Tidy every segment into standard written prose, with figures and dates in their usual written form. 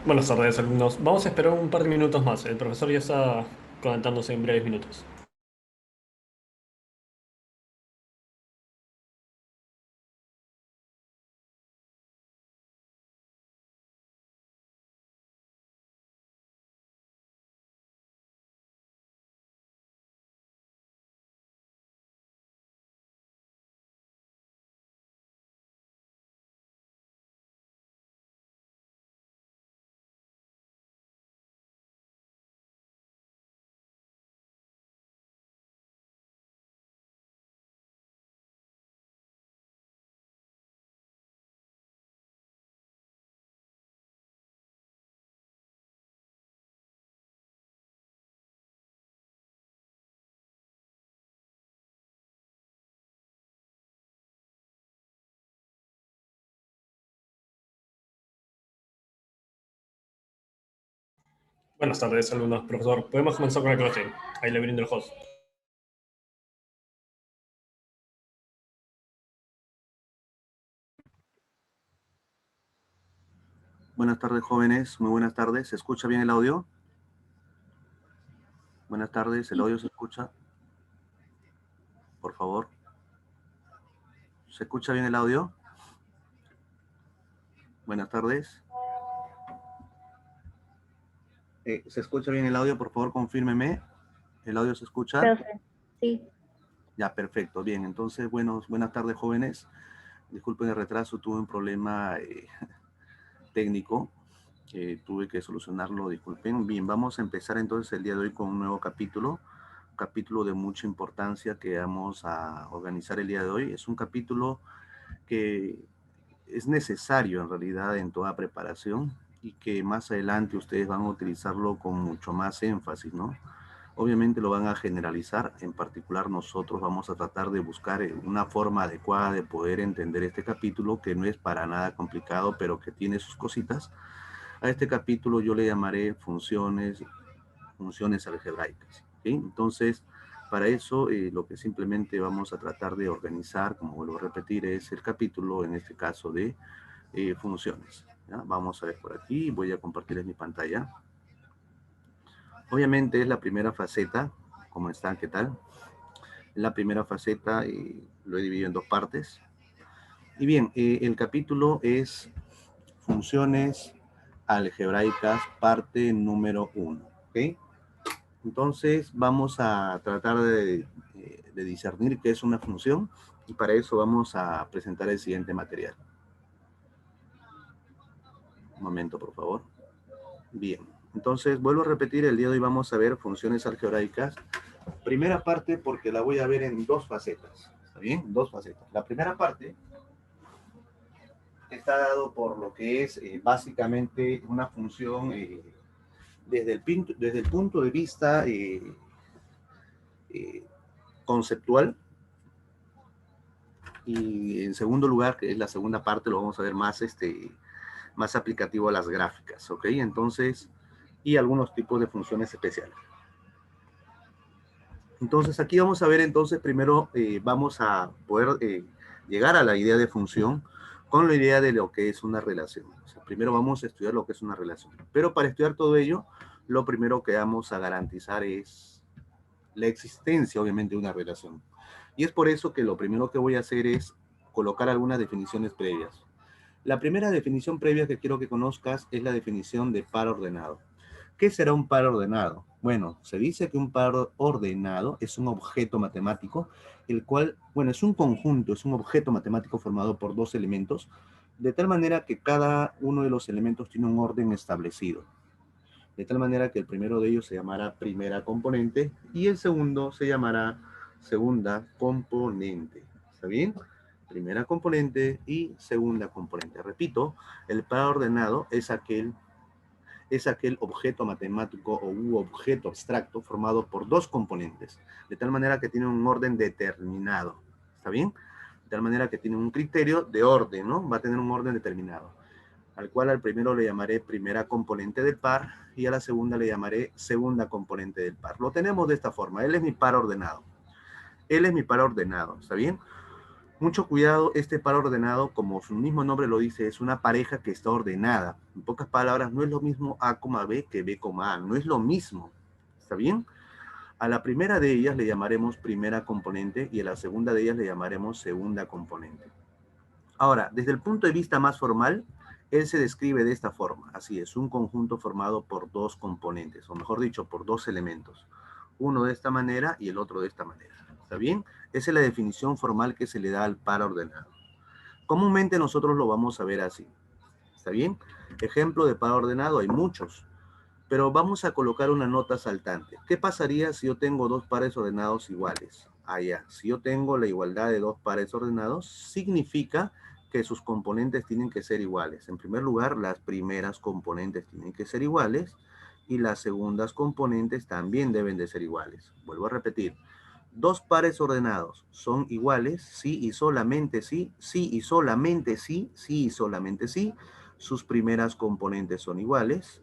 Buenas tardes, alumnos. Vamos a esperar un par de minutos más. El profesor ya está conectándose en breves minutos. Buenas tardes, alumnos. Profesor, podemos comenzar con la clase. Ahí le brindo el host. Buenas tardes, jóvenes. Muy buenas tardes. ¿Se escucha bien el audio? Buenas tardes. ¿El audio se escucha? Por favor. ¿Se escucha bien el audio? Buenas tardes. ¿Se escucha bien el audio? Por favor, confírmeme. ¿El audio se escucha? Profe, sí. Ya, perfecto. Bien, entonces, buenas tardes, jóvenes. Disculpen el retraso, tuve un problema técnico. Tuve que solucionarlo, disculpen. Bien, vamos a empezar entonces el día de hoy con un nuevo capítulo. Un capítulo de mucha importancia que vamos a organizar el día de hoy. Es un capítulo que es necesario en realidad en toda preparación y que más adelante ustedes van a utilizarlo con mucho más énfasis, ¿no? Obviamente lo van a generalizar, en particular nosotros vamos a tratar de buscar una forma adecuada de poder entender este capítulo que no es para nada complicado, pero que tiene sus cositas. A este capítulo yo le llamaré funciones algebraicas, ¿sí? Entonces, para eso lo que simplemente vamos a tratar de organizar, como vuelvo a repetir, es el capítulo, en este caso de funciones. ¿Ya? Vamos a ver por aquí, voy a compartirles mi pantalla. Obviamente es la primera faceta. ¿Cómo están? ¿Qué tal? La primera faceta lo he dividido en dos partes. Y bien, el capítulo es funciones algebraicas, parte número 1. ¿Ok? Entonces vamos a tratar de discernir qué es una función y para eso vamos a presentar el siguiente material. Un momento, por favor. Bien, entonces vuelvo a repetir, el día de hoy vamos a ver funciones algebraicas. Primera parte porque la voy a ver en dos facetas, ¿está bien? Dos facetas. La primera parte está dado por lo que es básicamente una función desde el punto de vista eh, conceptual. Y en segundo lugar, que es la segunda parte, lo vamos a ver más aplicativo a las gráficas, ¿ok? Entonces, y algunos tipos de funciones especiales. Entonces, aquí vamos a ver, entonces, primero vamos a poder llegar a la idea de función con la idea de lo que es una relación. O sea, primero vamos a estudiar lo que es una relación. Pero para estudiar todo ello, lo primero que vamos a garantizar es la existencia, obviamente, de una relación. Y es por eso que lo primero que voy a hacer es colocar algunas definiciones previas. La primera definición previa que quiero que conozcas es la definición de par ordenado. ¿Qué será un par ordenado? Bueno, se dice que un par ordenado es un objeto matemático, el cual, bueno, es un conjunto, es un objeto matemático formado por dos elementos, de tal manera que cada uno de los elementos tiene un orden establecido. De tal manera que el primero de ellos se llamará primera componente y el segundo se llamará segunda componente. ¿Está bien? Primera componente y segunda componente. Repito, el par ordenado es aquel objeto matemático o u objeto abstracto formado por dos componentes, de tal manera que tiene un orden determinado. ¿Está bien? De tal manera que tiene un criterio de orden, ¿no? Va a tener un orden determinado, al cual al primero le llamaré primera componente del par y a la segunda le llamaré segunda componente del par. Lo tenemos de esta forma. Él es mi par ordenado. Él es mi par ordenado. ¿Está bien? Mucho cuidado, este par ordenado, como su mismo nombre lo dice, es una pareja que está ordenada. En pocas palabras, no es lo mismo A, B que B, A. No es lo mismo. ¿Está bien? A la primera de ellas le llamaremos primera componente y a la segunda de ellas le llamaremos segunda componente. Ahora, desde el punto de vista más formal, él se describe de esta forma. Así es, un conjunto formado por dos componentes, o mejor dicho, por dos elementos. Uno de esta manera y el otro de esta manera. ¿Está bien? Esa es la definición formal que se le da al par ordenado. Comúnmente nosotros lo vamos a ver así. ¿Está bien? Ejemplo de par ordenado hay muchos, pero vamos a colocar una nota saltante. ¿Qué pasaría si yo tengo dos pares ordenados iguales? Ya. Si yo tengo la igualdad de dos pares ordenados, significa que sus componentes tienen que ser iguales. En primer lugar, las primeras componentes tienen que ser iguales y las segundas componentes también deben de ser iguales. Vuelvo a repetir. Dos pares ordenados son iguales, sí y solamente sí, sí y solamente sí, sí y solamente sí. Sus primeras componentes son iguales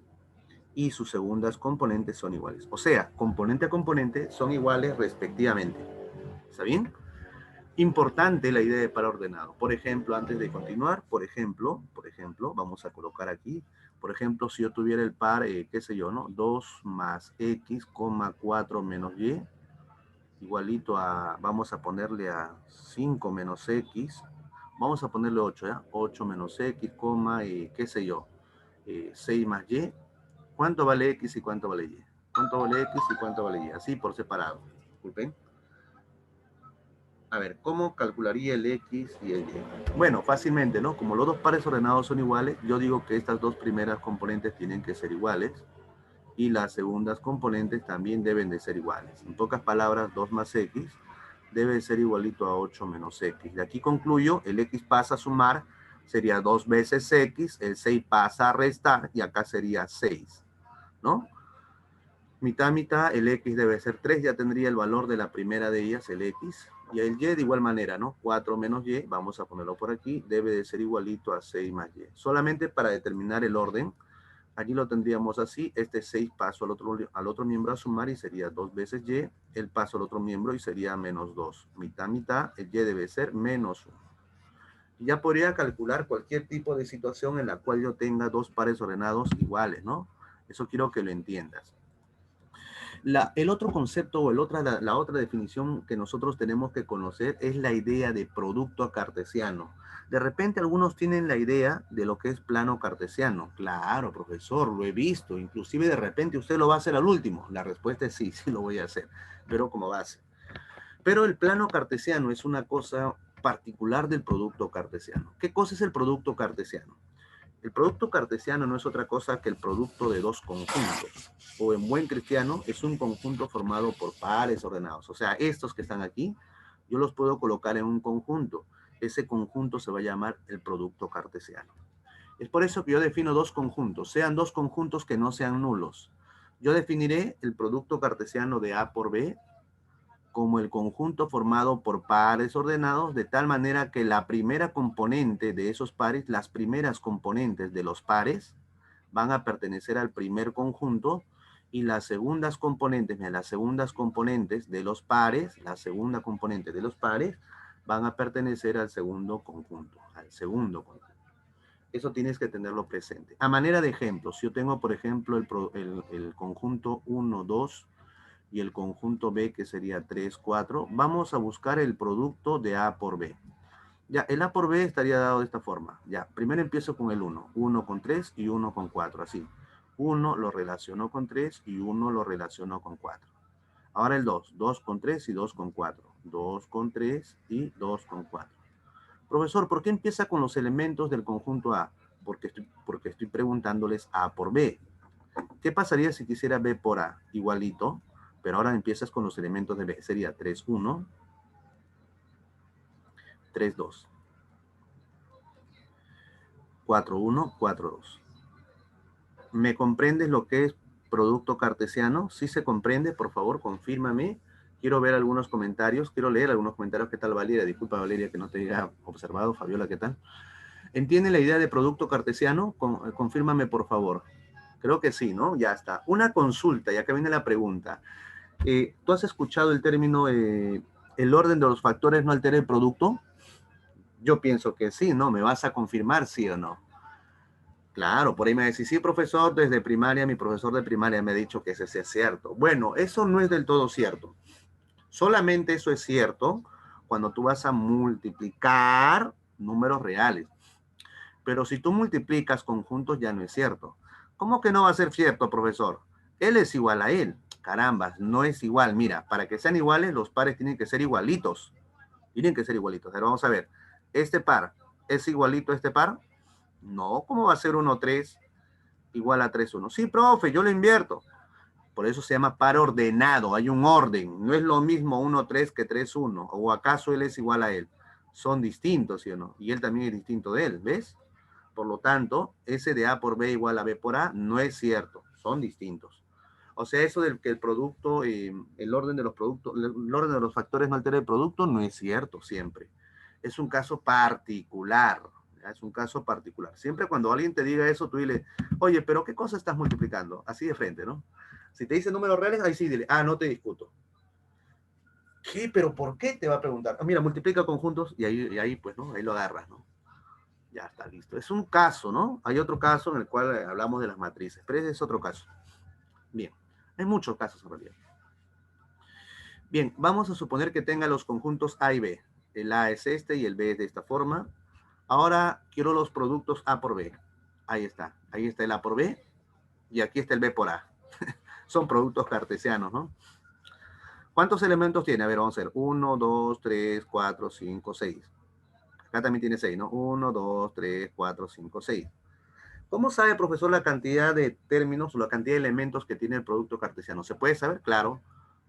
y sus segundas componentes son iguales. O sea, componente a componente son iguales respectivamente. ¿Está bien? Importante la idea de par ordenado. Por ejemplo, antes de continuar, por ejemplo, vamos a colocar aquí, por ejemplo, si yo tuviera el par, qué sé yo, ¿no? 2 más x, 4 menos y, igualito a, vamos a ponerle a 5 menos x, vamos a ponerle 8, ¿ya? 8 menos x, qué sé yo, 6 más y. ¿Cuánto vale x y cuánto vale y? ¿Cuánto vale x y cuánto vale y? Así por separado. Disculpen. A ver, ¿cómo calcularía el x y el y? Bueno, fácilmente, ¿no? Como los dos pares ordenados son iguales, yo digo que estas dos primeras componentes tienen que ser iguales y las segundas componentes también deben de ser iguales. En pocas palabras, 2 más x debe ser igualito a 8 menos x. De aquí concluyo, el x pasa a sumar, sería 2 veces x, el 6 pasa a restar y acá sería 6, ¿no? Mitad, mitad, el x debe ser 3, ya tendría el valor de la primera de ellas, el x. Y el y de igual manera, ¿no? 4 menos y, vamos a ponerlo por aquí, debe de ser igualito a 6 más y. Solamente para determinar el orden, aquí lo tendríamos así, este 6 paso al otro miembro a sumar y sería 2 veces y, el paso al otro miembro y sería menos 2. Mitad, mitad, el y debe ser menos 1. Ya podría calcular cualquier tipo de situación en la cual yo tenga dos pares ordenados iguales, ¿no? Eso quiero que lo entiendas. El otro concepto o la otra definición que nosotros tenemos que conocer es la idea de producto cartesiano. De repente algunos tienen la idea de lo que es plano cartesiano. Claro, profesor, lo he visto. Inclusive de repente usted lo va a hacer al último. La respuesta es sí, sí lo voy a hacer, pero como base. Pero el plano cartesiano es una cosa particular del producto cartesiano. ¿Qué cosa es el producto cartesiano? El producto cartesiano no es otra cosa que el producto de dos conjuntos. O en buen cristiano, es un conjunto formado por pares ordenados. O sea, estos que están aquí, yo los puedo colocar en un conjunto. Ese conjunto se va a llamar el producto cartesiano. Es por eso que yo defino dos conjuntos, sean dos conjuntos que no sean nulos. Yo definiré el producto cartesiano de A por B como el conjunto formado por pares ordenados, de tal manera que la primera componente de esos pares, las primeras componentes de los pares, van a pertenecer al primer conjunto, y las segundas componentes de los pares, la segunda componente de los pares, van a pertenecer al segundo conjunto, Eso tienes que tenerlo presente. A manera de ejemplo, si yo tengo, por ejemplo, el conjunto 1, 2, y el conjunto B, que sería 3, 4, vamos a buscar el producto de A por B. Ya, el A por B estaría dado de esta forma. Ya, primero empiezo con el 1. 1 con 3 y 1 con 4, así. 1 lo relaciono con 3 y 1 lo relaciono con 4. Ahora el 2. 2 con 3 y 2 con 4. 2 con 3 y 2 con 4. Profesor, ¿por qué empieza con los elementos del conjunto A? Porque estoy preguntándoles A por B. ¿Qué pasaría si quisiera B por A? Igualito, pero ahora empiezas con los elementos de B. Sería 3, 1, 3, 2. 4, 1, 4, 2. ¿Me comprendes lo que es producto cartesiano? ¿Sí se comprende? Por favor, confírmame. Quiero ver algunos comentarios. Quiero leer algunos comentarios. ¿Qué tal, Valeria? Disculpa, Valeria, que no te haya observado. Fabiola, ¿qué tal? ¿Entiende la idea de producto cartesiano? Confírmame, por favor. Creo que sí, ¿no? Ya está. Una consulta, ya que viene la pregunta. ¿Tú has escuchado el término el orden de los factores no altera el producto? Yo pienso que sí, ¿no? ¿Me vas a confirmar sí o no? Claro, por ahí me decís, sí, profesor, desde primaria, mi profesor de primaria me ha dicho que ese sí es cierto. Bueno, eso no es del todo cierto. Solamente eso es cierto cuando tú vas a multiplicar números reales. Pero si tú multiplicas conjuntos ya no es cierto. ¿Cómo que no va a ser cierto, profesor? Él es igual a él. Carambas, no es igual. Mira, para que sean iguales, los pares tienen que ser igualitos. Tienen que ser igualitos. Ahora vamos a ver. ¿Este par es igualito a este par? No, ¿cómo va a ser 1, 3 igual a 3, 1? Sí, profe, yo lo invierto. Por eso se llama par ordenado, hay un orden. No es lo mismo 1, 3 que 3, 1. ¿O acaso él es igual a él? Son distintos, ¿sí o no? Y él también es distinto de él, ¿ves? Por lo tanto, ese de A por B igual a B por A no es cierto, son distintos. O sea, eso del que el producto, el orden de los productos, el orden de los factores no altera el producto, no es cierto siempre. Es un caso particular, ¿ya? Es un caso particular. Siempre cuando alguien te diga eso, tú dile, oye, pero ¿qué cosa estás multiplicando? Así de frente, ¿no? Si te dice números reales, ahí sí, dile, ah, no te discuto. ¿Qué? ¿Pero por qué? Te va a preguntar. Ah, mira, multiplica conjuntos y ahí, pues, ¿no? Ahí lo agarras, ¿no? Ya está listo. Es un caso, ¿no? Hay otro caso en el cual hablamos de las matrices, pero ese es otro caso. Bien, hay muchos casos en realidad. Bien, vamos a suponer que tenga los conjuntos A y B. El A es este y el B es de esta forma. Ahora quiero los productos A por B. Ahí está. Ahí está el A por B y aquí está el B por A. Son productos cartesianos, ¿no? ¿Cuántos elementos tiene? A ver, vamos a ver. 1, 2, 3, 4, 5, 6. Acá también tiene 6, ¿no? 1, 2, 3, 4, 5, 6. ¿Cómo sabe, profesor, la cantidad de términos o la cantidad de elementos que tiene el producto cartesiano? ¿Se puede saber? Claro.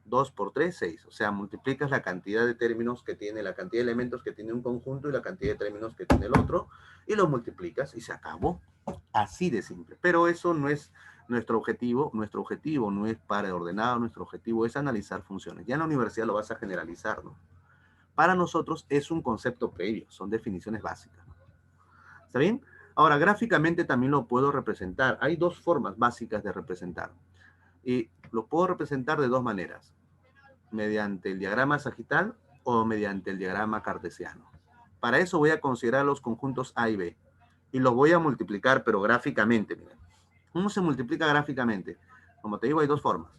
2 por 3, 6. O sea, multiplicas la cantidad de términos que tiene, la cantidad de elementos que tiene un conjunto y la cantidad de términos que tiene el otro, y lo multiplicas y se acabó. Así de simple. Pero eso no es nuestro objetivo. Nuestro objetivo no es para ordenado, nuestro objetivo es analizar funciones. Ya en la universidad lo vas a generalizar, ¿no? Para nosotros es un concepto previo, son definiciones básicas. ¿Está bien? Ahora, gráficamente también lo puedo representar. Hay dos formas básicas de representar. Y lo puedo representar de dos maneras. Mediante el diagrama sagital o mediante el diagrama cartesiano. Para eso voy a considerar los conjuntos A y B. Y los voy a multiplicar, pero gráficamente. Miren. ¿Cómo se multiplica gráficamente? Como te digo, hay dos formas.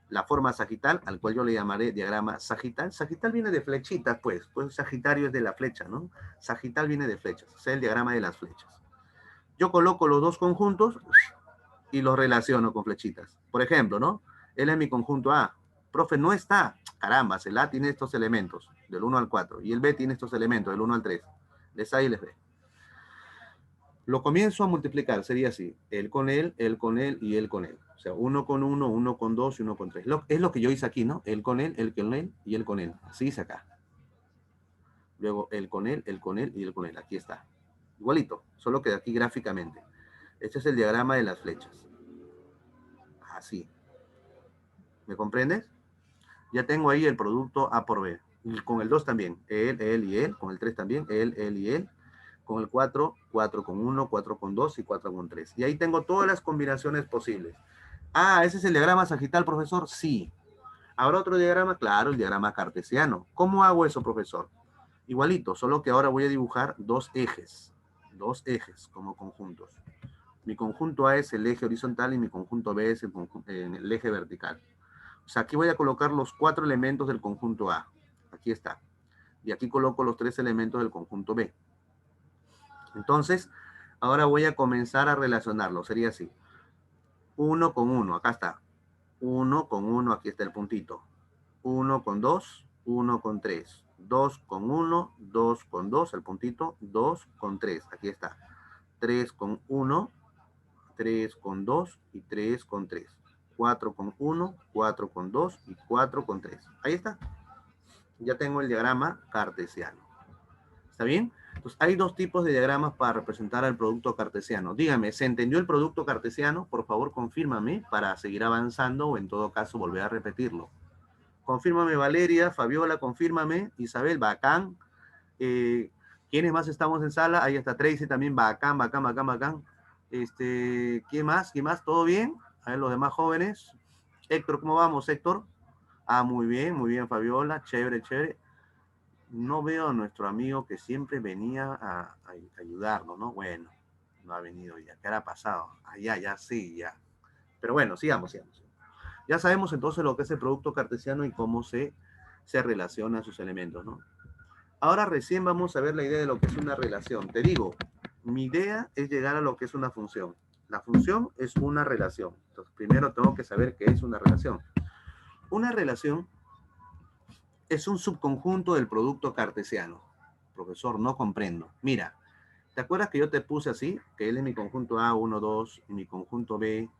La forma sagital, al cual yo le llamaré diagrama sagital. Sagital viene de flechitas, pues Sagitario es de la flecha, ¿no? Sagital viene de flechas, o sea, el diagrama de las flechas. Yo coloco los dos conjuntos y los relaciono con flechitas. Por ejemplo, ¿no? Él es mi conjunto A. Profe, no está. Caramba, el A tiene estos elementos, del 1 al 4, y el B tiene estos elementos, del 1 al 3. Les A y les B. Lo comienzo a multiplicar, sería así. Él con él y él con él. O sea, uno con uno, uno con dos y uno con tres. Es lo que yo hice aquí, ¿no? Él con él y él con él. Así hice acá. Luego él con él y él con él. Aquí está. Igualito, solo que aquí gráficamente. Este es el diagrama de las flechas. Así. ¿Me comprendes? Ya tengo ahí el producto A por B. Y con el 2 también. Él y él. Con el 3 también. Él y él. Con el 4, 4 con 1, 4 con 2 y 4 con 3. Y ahí tengo todas las combinaciones posibles. Ah, ¿ese es el diagrama sagital, profesor? Sí. ¿Habrá otro diagrama? Claro, el diagrama cartesiano. ¿Cómo hago eso, profesor? Igualito, solo que ahora voy a dibujar dos ejes. Dos ejes como conjuntos. Mi conjunto A es el eje horizontal y mi conjunto B es el eje vertical. O sea, aquí voy a colocar los 4 elementos del conjunto A. Aquí está. Y aquí coloco los 3 elementos del conjunto B. Entonces, ahora voy a comenzar a relacionarlo. Sería así. 1 con 1, acá está. 1 con 1, aquí está el puntito. 1 con 2, 1 con 3. 2 con 1, 2 con 2, el puntito. 2 con 3, aquí está. 3 con 1, 3 con 2 y 3 con 3. 4 con 1, 4 con 2 y 4 con 3. Ahí está. Ya tengo el diagrama cartesiano. ¿Está bien? Entonces, hay dos tipos de diagramas para representar al producto cartesiano. Dígame, ¿se entendió el producto cartesiano? Por favor, confírmame para seguir avanzando o en todo caso volver a repetirlo. Confírmame Valeria, Fabiola, confírmame. Isabel, bacán. ¿Quiénes más estamos en sala? Ahí está Tracy también, bacán, bacán, bacán, bacán. ¿Quién más? ¿Quién más? ¿Todo bien? A ver, los demás jóvenes. Héctor, ¿cómo vamos, Héctor? Ah, muy bien, Fabiola. Chévere, chévere. no veo a nuestro amigo que siempre venía a ayudarnos, ¿no? Bueno, no ha venido ya. ¿Qué ha pasado? Ah, ya, sí, ya. Pero bueno, sigamos. Ya sabemos entonces lo que es el producto cartesiano y cómo se relaciona a sus elementos, ¿no? Ahora recién vamos a ver la idea de lo que es una relación. Te digo, mi idea es llegar a lo que es una función. La función es una relación. Entonces, primero tengo que saber qué es una relación. Una relación es un subconjunto del producto cartesiano. Profesor, no comprendo. Mira, ¿te acuerdas que yo te puse así? Que él es mi conjunto A, 1, 2, y mi conjunto B,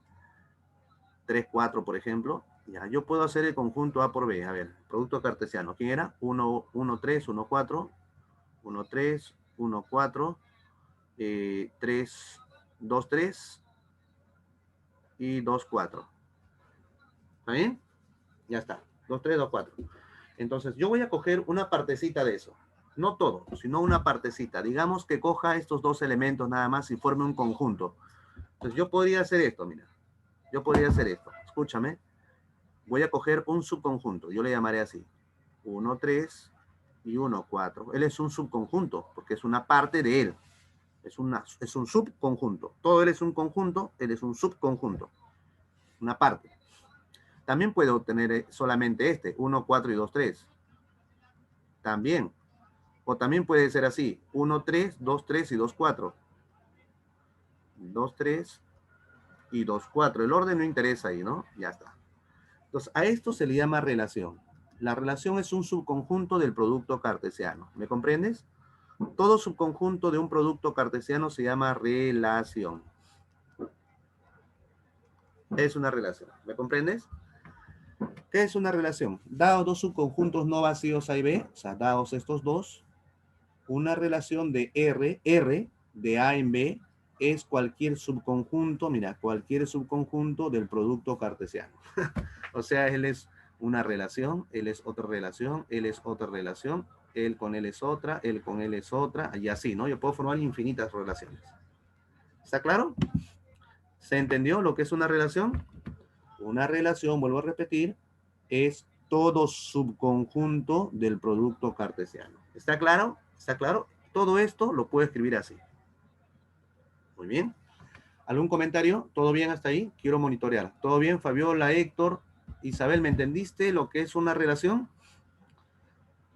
3, 4, por ejemplo. Ya, yo puedo hacer el conjunto A por B. A ver, producto cartesiano. ¿Quién era? 1, 1, 3, 1, 4. 1, 3, 1, 4. 3, 2, 3 y 2, 4. ¿Está bien? Ya está. 2, 3, 2, 4. Entonces, yo voy a coger una partecita de eso. No todo, sino una partecita. Digamos que coja estos dos elementos nada más y forme un conjunto. Entonces, yo podría hacer esto, mira. Yo podría hacer esto. Escúchame. Voy a coger un subconjunto. Yo le llamaré así. 1, 3 y 1, 4. Él es un subconjunto porque es una parte de él. Es un subconjunto. Todo él es un conjunto, él es un subconjunto. Una parte. También puedo obtener solamente este, 1, 4 y 2, 3. También. O también puede ser así, 1, 3, 2, 3 y 2, 4. 2, 3 y 2, 4. El orden no interesa ahí, ¿no? Ya está. Entonces, a esto se le llama relación. La relación es un subconjunto del producto cartesiano. ¿Me comprendes? Todo subconjunto de un producto cartesiano se llama relación. Es una relación. ¿Me comprendes? ¿Qué es una relación? Dados dos subconjuntos no vacíos A y B, o sea, dados estos dos, una relación de R de A en B es cualquier subconjunto, mira, cualquier subconjunto del producto cartesiano. O sea, él es una relación, él es otra relación, él es otra relación, él con él es otra, él con él es otra, y así, ¿no? Yo puedo formar infinitas relaciones. ¿Está claro? ¿Se entendió lo que es una relación? Una relación, vuelvo a repetir, es todo subconjunto del producto cartesiano. ¿Está claro? ¿Está claro? Todo esto lo puedo escribir así. Muy bien. ¿Algún comentario? ¿Todo bien hasta ahí? Quiero monitorear. ¿Todo bien, Fabiola, Héctor, Isabel? ¿Me entendiste lo que es una relación?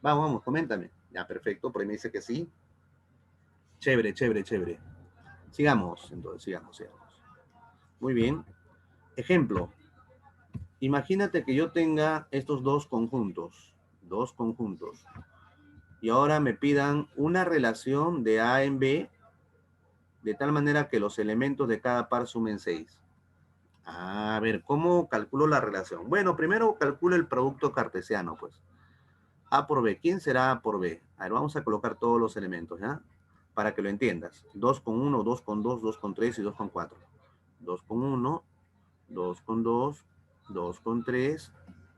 Vamos, coméntame. Ya, perfecto. Por ahí me dice que sí. Chévere. Sigamos, entonces, sigamos. Muy bien. Ejemplo. Imagínate que yo tenga estos dos conjuntos. Y ahora me pidan una relación de A en B de tal manera que los elementos de cada par sumen 6. A ver, ¿cómo calculo la relación? Bueno, primero calculo el producto cartesiano, pues. A por B. ¿Quién será A por B? A ver, vamos a colocar todos los elementos, ¿ya? Para que lo entiendas. 2 con 1, 2 con 2, 2 con 3 y 2 con 4. 2 con 1, 2 con 2, 2 con 3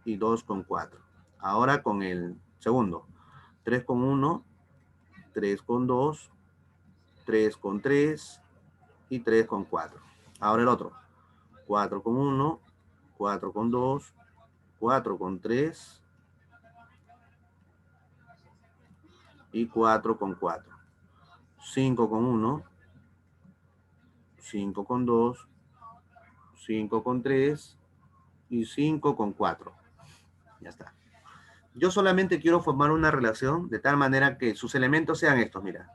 y 2 con 4. Ahora con el segundo. 3 con 1, 3 con 2, 3 con 3 y 3 con 4. Ahora el otro. 4 con 1, 4 con 2, 4 con 3 y 4 con 4. 5 con 1, 5 con 2, 5 con 3 y 5 con 4. Ya está. Yo solamente quiero formar una relación de tal manera que sus elementos sean estos, mira.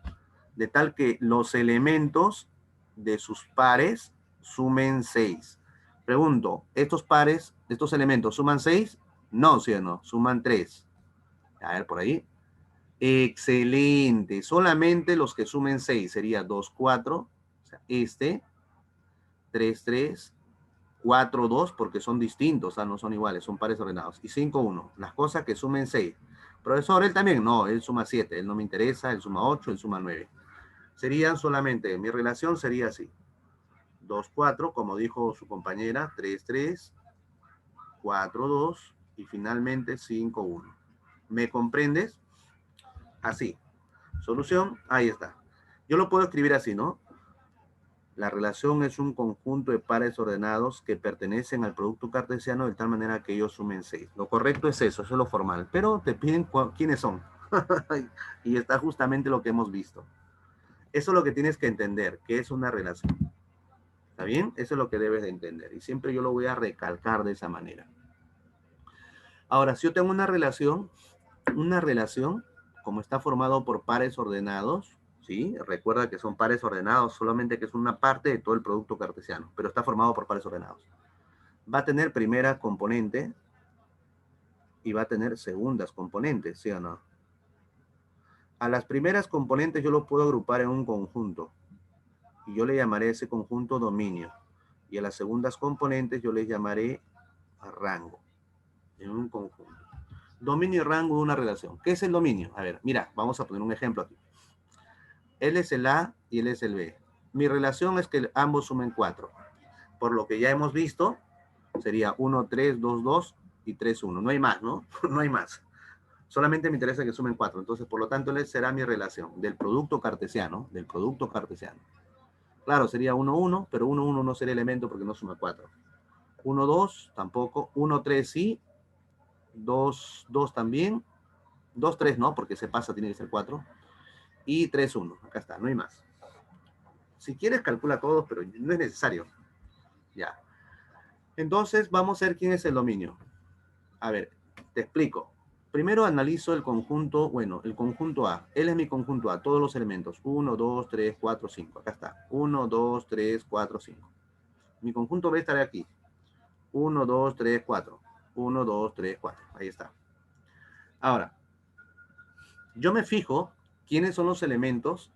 De tal que los elementos de sus pares sumen 6. Pregunto, ¿estos pares, estos elementos suman 6? No, ¿sí o no? Suman 3. A ver, por ahí. Excelente. Solamente los que sumen 6 sería 2, 4. O sea, 3, 3, 4, 2, porque son distintos, o sea, no son iguales, son pares ordenados. Y 5, 1. Las cosas que sumen 6. Profesor, él también. No, él suma 7. Él no me interesa. Él suma 8, él suma 9. Serían solamente, mi relación sería así. 2, 4, como dijo su compañera, 3, 3, 4, 2 y finalmente 5, 1. ¿Me comprendes? Así. Solución, ahí está. Yo lo puedo escribir así, ¿no? La relación es un conjunto de pares ordenados que pertenecen al producto cartesiano de tal manera que ellos sumen 6. Lo correcto es eso es lo formal. Pero te piden quiénes son. Y está justamente lo que hemos visto. Eso es lo que tienes que entender, que es una relación. ¿Está bien? Eso es lo que debes de entender. Y siempre yo lo voy a recalcar de esa manera. Ahora, si yo tengo una relación, como está formado por pares ordenados, ¿sí? Recuerda que son pares ordenados, solamente que es una parte de todo el producto cartesiano, pero está formado por pares ordenados. Va a tener primera componente y va a tener segundas componentes, ¿sí o no? A las primeras componentes yo lo puedo agrupar en un conjunto y yo le llamaré ese conjunto dominio. Y a las segundas componentes yo les llamaré rango, en un conjunto. Dominio y rango de una relación. ¿Qué es el dominio? A ver, mira, vamos a poner un ejemplo aquí. Él es el A y él es el B. Mi relación es que ambos sumen 4. Por lo que ya hemos visto, sería 1, 3, 2, 2 y 3, 1. No hay más, ¿no? No hay más. Solamente me interesa que sumen 4. Entonces, por lo tanto, él será mi relación del producto cartesiano, Claro, sería 1, 1, pero 1, 1 no sería elemento porque no suma 4. 1, 2, tampoco. 1, 3, sí. 2, 2 también. 2, 3 no, porque se pasa, tiene que ser 4. Y 3, 1. Acá está, no hay más. Si quieres, calcula todos, pero no es necesario. Ya. Entonces, vamos a ver quién es el dominio. A ver, te explico. Primero analizo el conjunto, bueno, el conjunto A. Él es mi conjunto A, todos los elementos. 1, 2, 3, 4, 5. Acá está. 1, 2, 3, 4, 5. Mi conjunto B estará aquí. 1, 2, 3, 4. 1, 2, 3, 4. Ahí está. Ahora, yo me fijo quiénes son los elementos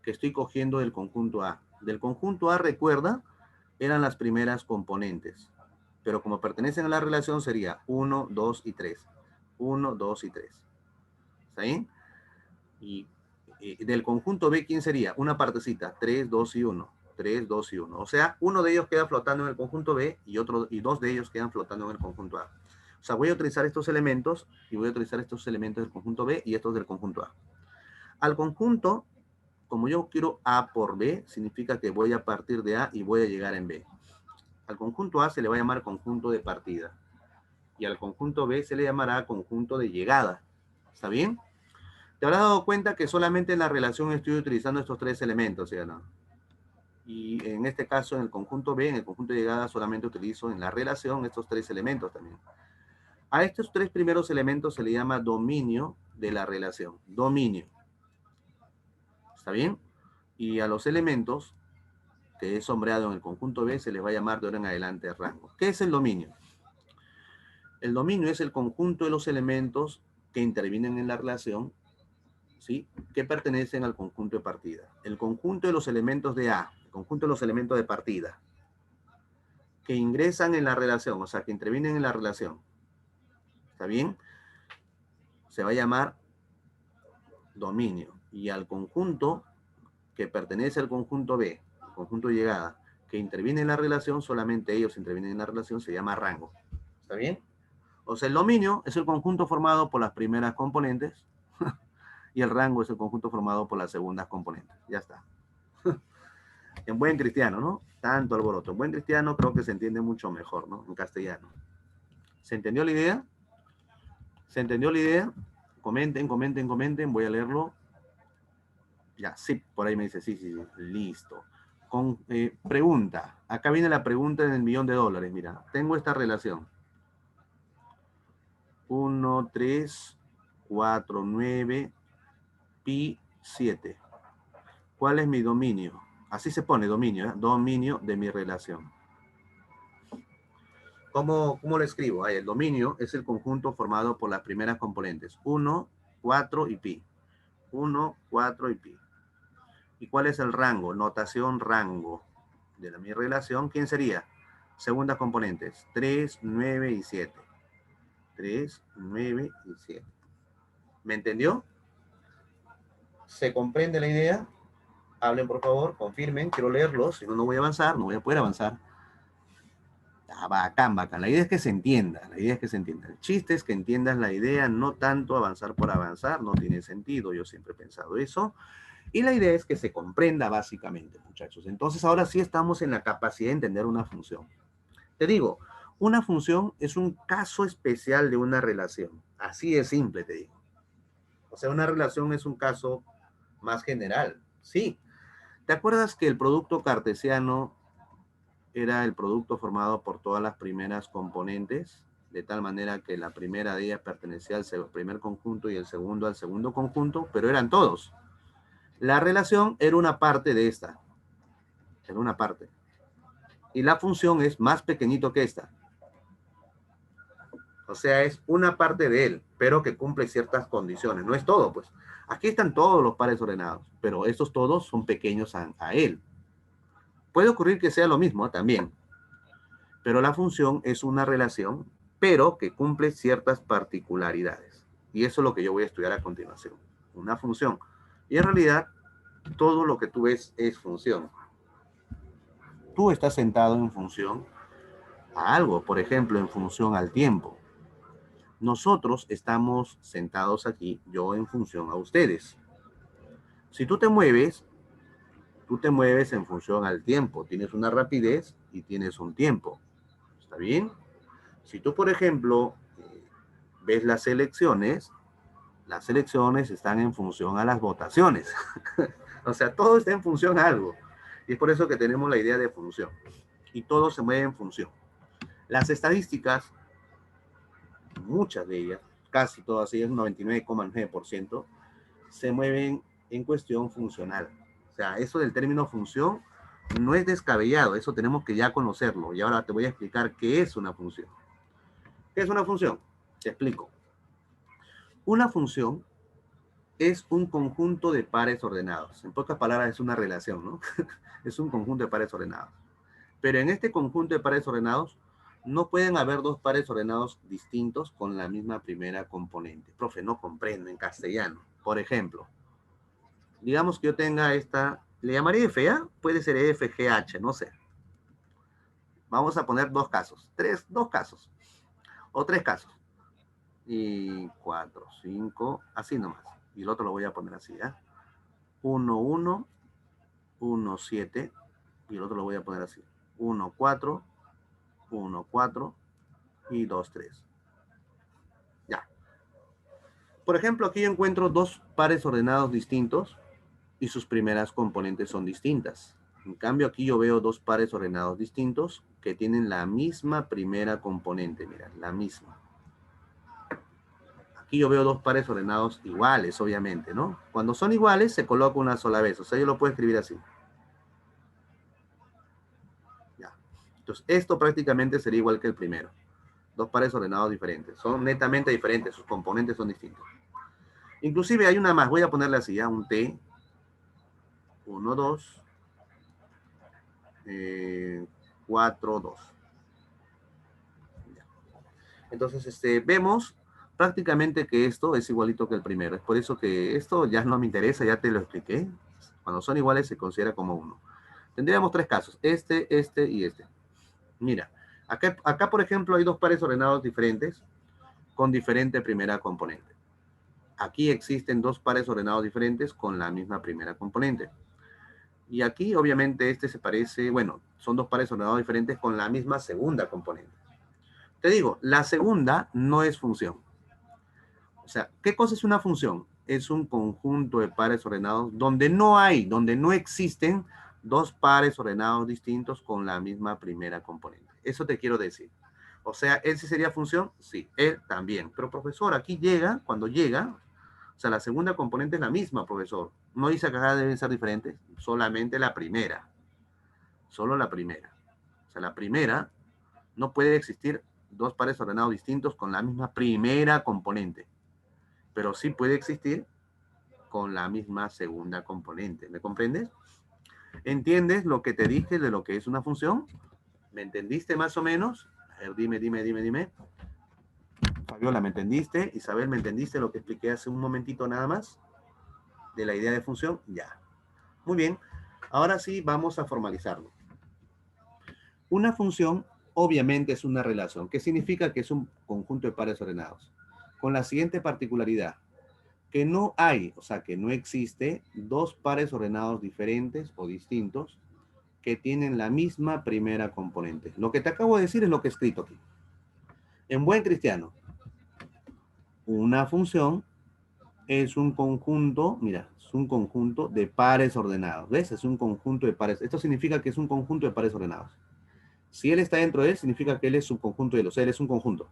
que estoy cogiendo del conjunto A. Del conjunto A, recuerda, eran las primeras componentes. Pero como pertenecen a la relación sería 1, 2 y 3. 1, 2 y 3. ¿Está bien? Y del conjunto B, ¿quién sería? Una partecita, 3, 2 y 1. 3, 2 y 1. O sea, uno de ellos queda flotando en el conjunto B y dos de ellos quedan flotando en el conjunto A. O sea, voy a utilizar estos elementos y voy a utilizar estos elementos del conjunto B y estos del conjunto A. Al conjunto, como yo quiero A por B, significa que voy a partir de A y voy a llegar en B. Al conjunto A se le va a llamar conjunto de partida y al conjunto B se le llamará conjunto de llegada. ¿Está bien? Te habrás dado cuenta que solamente en la relación estoy utilizando estos tres elementos, ¿sí o no? Y en este caso, en el conjunto B, en el conjunto de llegada, solamente utilizo en la relación estos tres elementos también. A estos tres primeros elementos se le llama dominio de la relación. Dominio. ¿Está bien? Y a los elementos que es sombreado en el conjunto B se les va a llamar de ahora en adelante rango. ¿Qué es el dominio? El dominio es el conjunto de los elementos que intervienen en la relación, ¿sí? Que pertenecen al conjunto de partida. El conjunto de los elementos de A, el conjunto de los elementos de partida, que ingresan en la relación, o sea, que intervienen en la relación. ¿Está bien? Se va a llamar dominio. Y al conjunto que pertenece al conjunto B, el conjunto de llegada, que interviene en la relación, solamente ellos intervienen en la relación, se llama rango. ¿Está bien? O sea, el dominio es el conjunto formado por las primeras componentes y el rango es el conjunto formado por las segundas componentes. Ya está. En buen cristiano, ¿no? Tanto alboroto. En buen cristiano creo que se entiende mucho mejor, ¿no? En castellano. ¿Se entendió la idea? ¿Se entendió la idea? Comenten, comenten, comenten. Voy a leerlo. Ya, sí, por ahí me dice, sí, sí, listo. Pregunta. Acá viene la pregunta en el $1.000.000. Mira, tengo esta relación. 1, 3, 4, 9, pi, 7. ¿Cuál es mi dominio? Así se pone dominio, ¿eh? Dominio de mi relación. ¿Cómo lo escribo? El dominio es el conjunto formado por las primeras componentes. 1, 4 y pi. 1, 4 y pi. ¿Y cuál es el rango? Notación rango de mi relación. ¿Quién sería? Segundas componentes. 3, 9 y 7. 3, 9 y 7. ¿Me entendió? ¿Se comprende la idea? Hablen, por favor, confirmen. Quiero leerlos. Si no, no voy a avanzar. No voy a poder avanzar. Bacán, bacán. La idea es que se entienda. La idea es que se entienda. El chiste es que entiendas la idea, no tanto avanzar por avanzar. No tiene sentido. Yo siempre he pensado eso. Y la idea es que se comprenda básicamente, muchachos. Entonces, ahora sí estamos en la capacidad de entender una función. Te digo, una función es un caso especial de una relación. Así de simple, te digo. O sea, una relación es un caso más general. Sí. ¿Te acuerdas que el producto cartesiano era el producto formado por todas las primeras componentes? De tal manera que la primera de ellas pertenecía al primer conjunto y el segundo al segundo conjunto, pero eran todos. La relación era una parte de esta. Era una parte. Y la función es más pequeñito que esta. O sea, es una parte de él, pero que cumple ciertas condiciones. No es todo, pues. Aquí están todos los pares ordenados, pero estos todos son pequeños a él. Puede ocurrir que sea lo mismo también, pero la función es una relación, pero que cumple ciertas particularidades. Y eso es lo que yo voy a estudiar a continuación. Una función. Y en realidad, todo lo que tú ves es función. Tú estás sentado en función a algo, por ejemplo, en función al tiempo. Nosotros estamos sentados aquí, yo en función a ustedes. Si tú te mueves en función al tiempo. Tienes una rapidez y tienes un tiempo. ¿Está bien? Si tú, por ejemplo, ves las elecciones están en función a las votaciones. O sea, todo está en función a algo. Y es por eso que tenemos la idea de función. Y todo se mueve en función. Las estadísticas, muchas de ellas, casi todas ellas, un 99,9%, se mueven en cuestión funcional. O sea, eso del término función no es descabellado, eso tenemos que ya conocerlo. Y ahora te voy a explicar qué es una función. ¿Qué es una función? Te explico. Una función es un conjunto de pares ordenados. En pocas palabras, es una relación, ¿no? Es un conjunto de pares ordenados. Pero en este conjunto de pares ordenados, no pueden haber dos pares ordenados distintos con la misma primera componente. Profe, no comprendo en castellano. Por ejemplo, digamos que yo tenga esta, le llamaré F, ¿ya? Puede ser F, G, H, no sé. Vamos a poner dos casos, dos casos, o tres casos. Y 4, 5, así nomás. Y el otro lo voy a poner así, ¿ya? 1, 1, 1, 7, y el otro lo voy a poner así. 1, 4, 1, 4 y 2, 3. Ya. Por ejemplo, aquí yo encuentro dos pares ordenados distintos y sus primeras componentes son distintas. En cambio, aquí yo veo dos pares ordenados distintos que tienen la misma primera componente, mira, la misma. Aquí yo veo dos pares ordenados iguales, obviamente, ¿no? Cuando son iguales, se coloca una sola vez. O sea, yo lo puedo escribir así. Ya. Entonces, esto prácticamente sería igual que el primero. Dos pares ordenados diferentes. Son netamente diferentes, sus componentes son distintos. Inclusive hay una más, voy a ponerle así, ya, un T. 1, 2. 4, 2. Entonces, vemos prácticamente que esto es igualito que el primero. Es por eso que esto ya no me interesa, ya te lo expliqué. Cuando son iguales se considera como uno. Tendríamos tres casos, este y este. Mira, acá por ejemplo hay dos pares ordenados diferentes con diferente primera componente. Aquí existen dos pares ordenados diferentes con la misma primera componente. Y aquí obviamente este se parece, bueno, son dos pares ordenados diferentes con la misma segunda componente. Te digo, la segunda no es función. O sea, ¿qué cosa es una función? Es un conjunto de pares ordenados donde no existen dos pares ordenados distintos con la misma primera componente. Eso te quiero decir. O sea, ¿él sí sería función? Sí, él también. Pero profesor, aquí llega, cuando llega, o sea, la segunda componente es la misma, profesor. No dice que acá deben ser diferentes, solamente la primera. Solo la primera. O sea, la primera no puede existir dos pares ordenados distintos con la misma primera componente. Pero sí puede existir con la misma segunda componente. ¿Me comprendes? ¿Entiendes lo que te dije de lo que es una función? ¿Me entendiste más o menos? A ver, dime. Fabiola, ¿me entendiste? Isabel, ¿me entendiste lo que expliqué hace un momentito nada más? De la idea de función. Ya. Muy bien. Ahora sí vamos a formalizarlo. Una función obviamente es una relación. ¿Qué significa? Que es un conjunto de pares ordenados. Con la siguiente particularidad. Que no hay, o sea, que no existe dos pares ordenados diferentes o distintos que tienen la misma primera componente. Lo que te acabo de decir es lo que he escrito aquí. En buen cristiano, una función es un conjunto, mira, es un conjunto de pares ordenados. ¿Ves? Es un conjunto de pares. Esto significa que es un conjunto de pares ordenados. Si él está dentro de él, significa que él es un conjunto de él. O sea, él es un conjunto.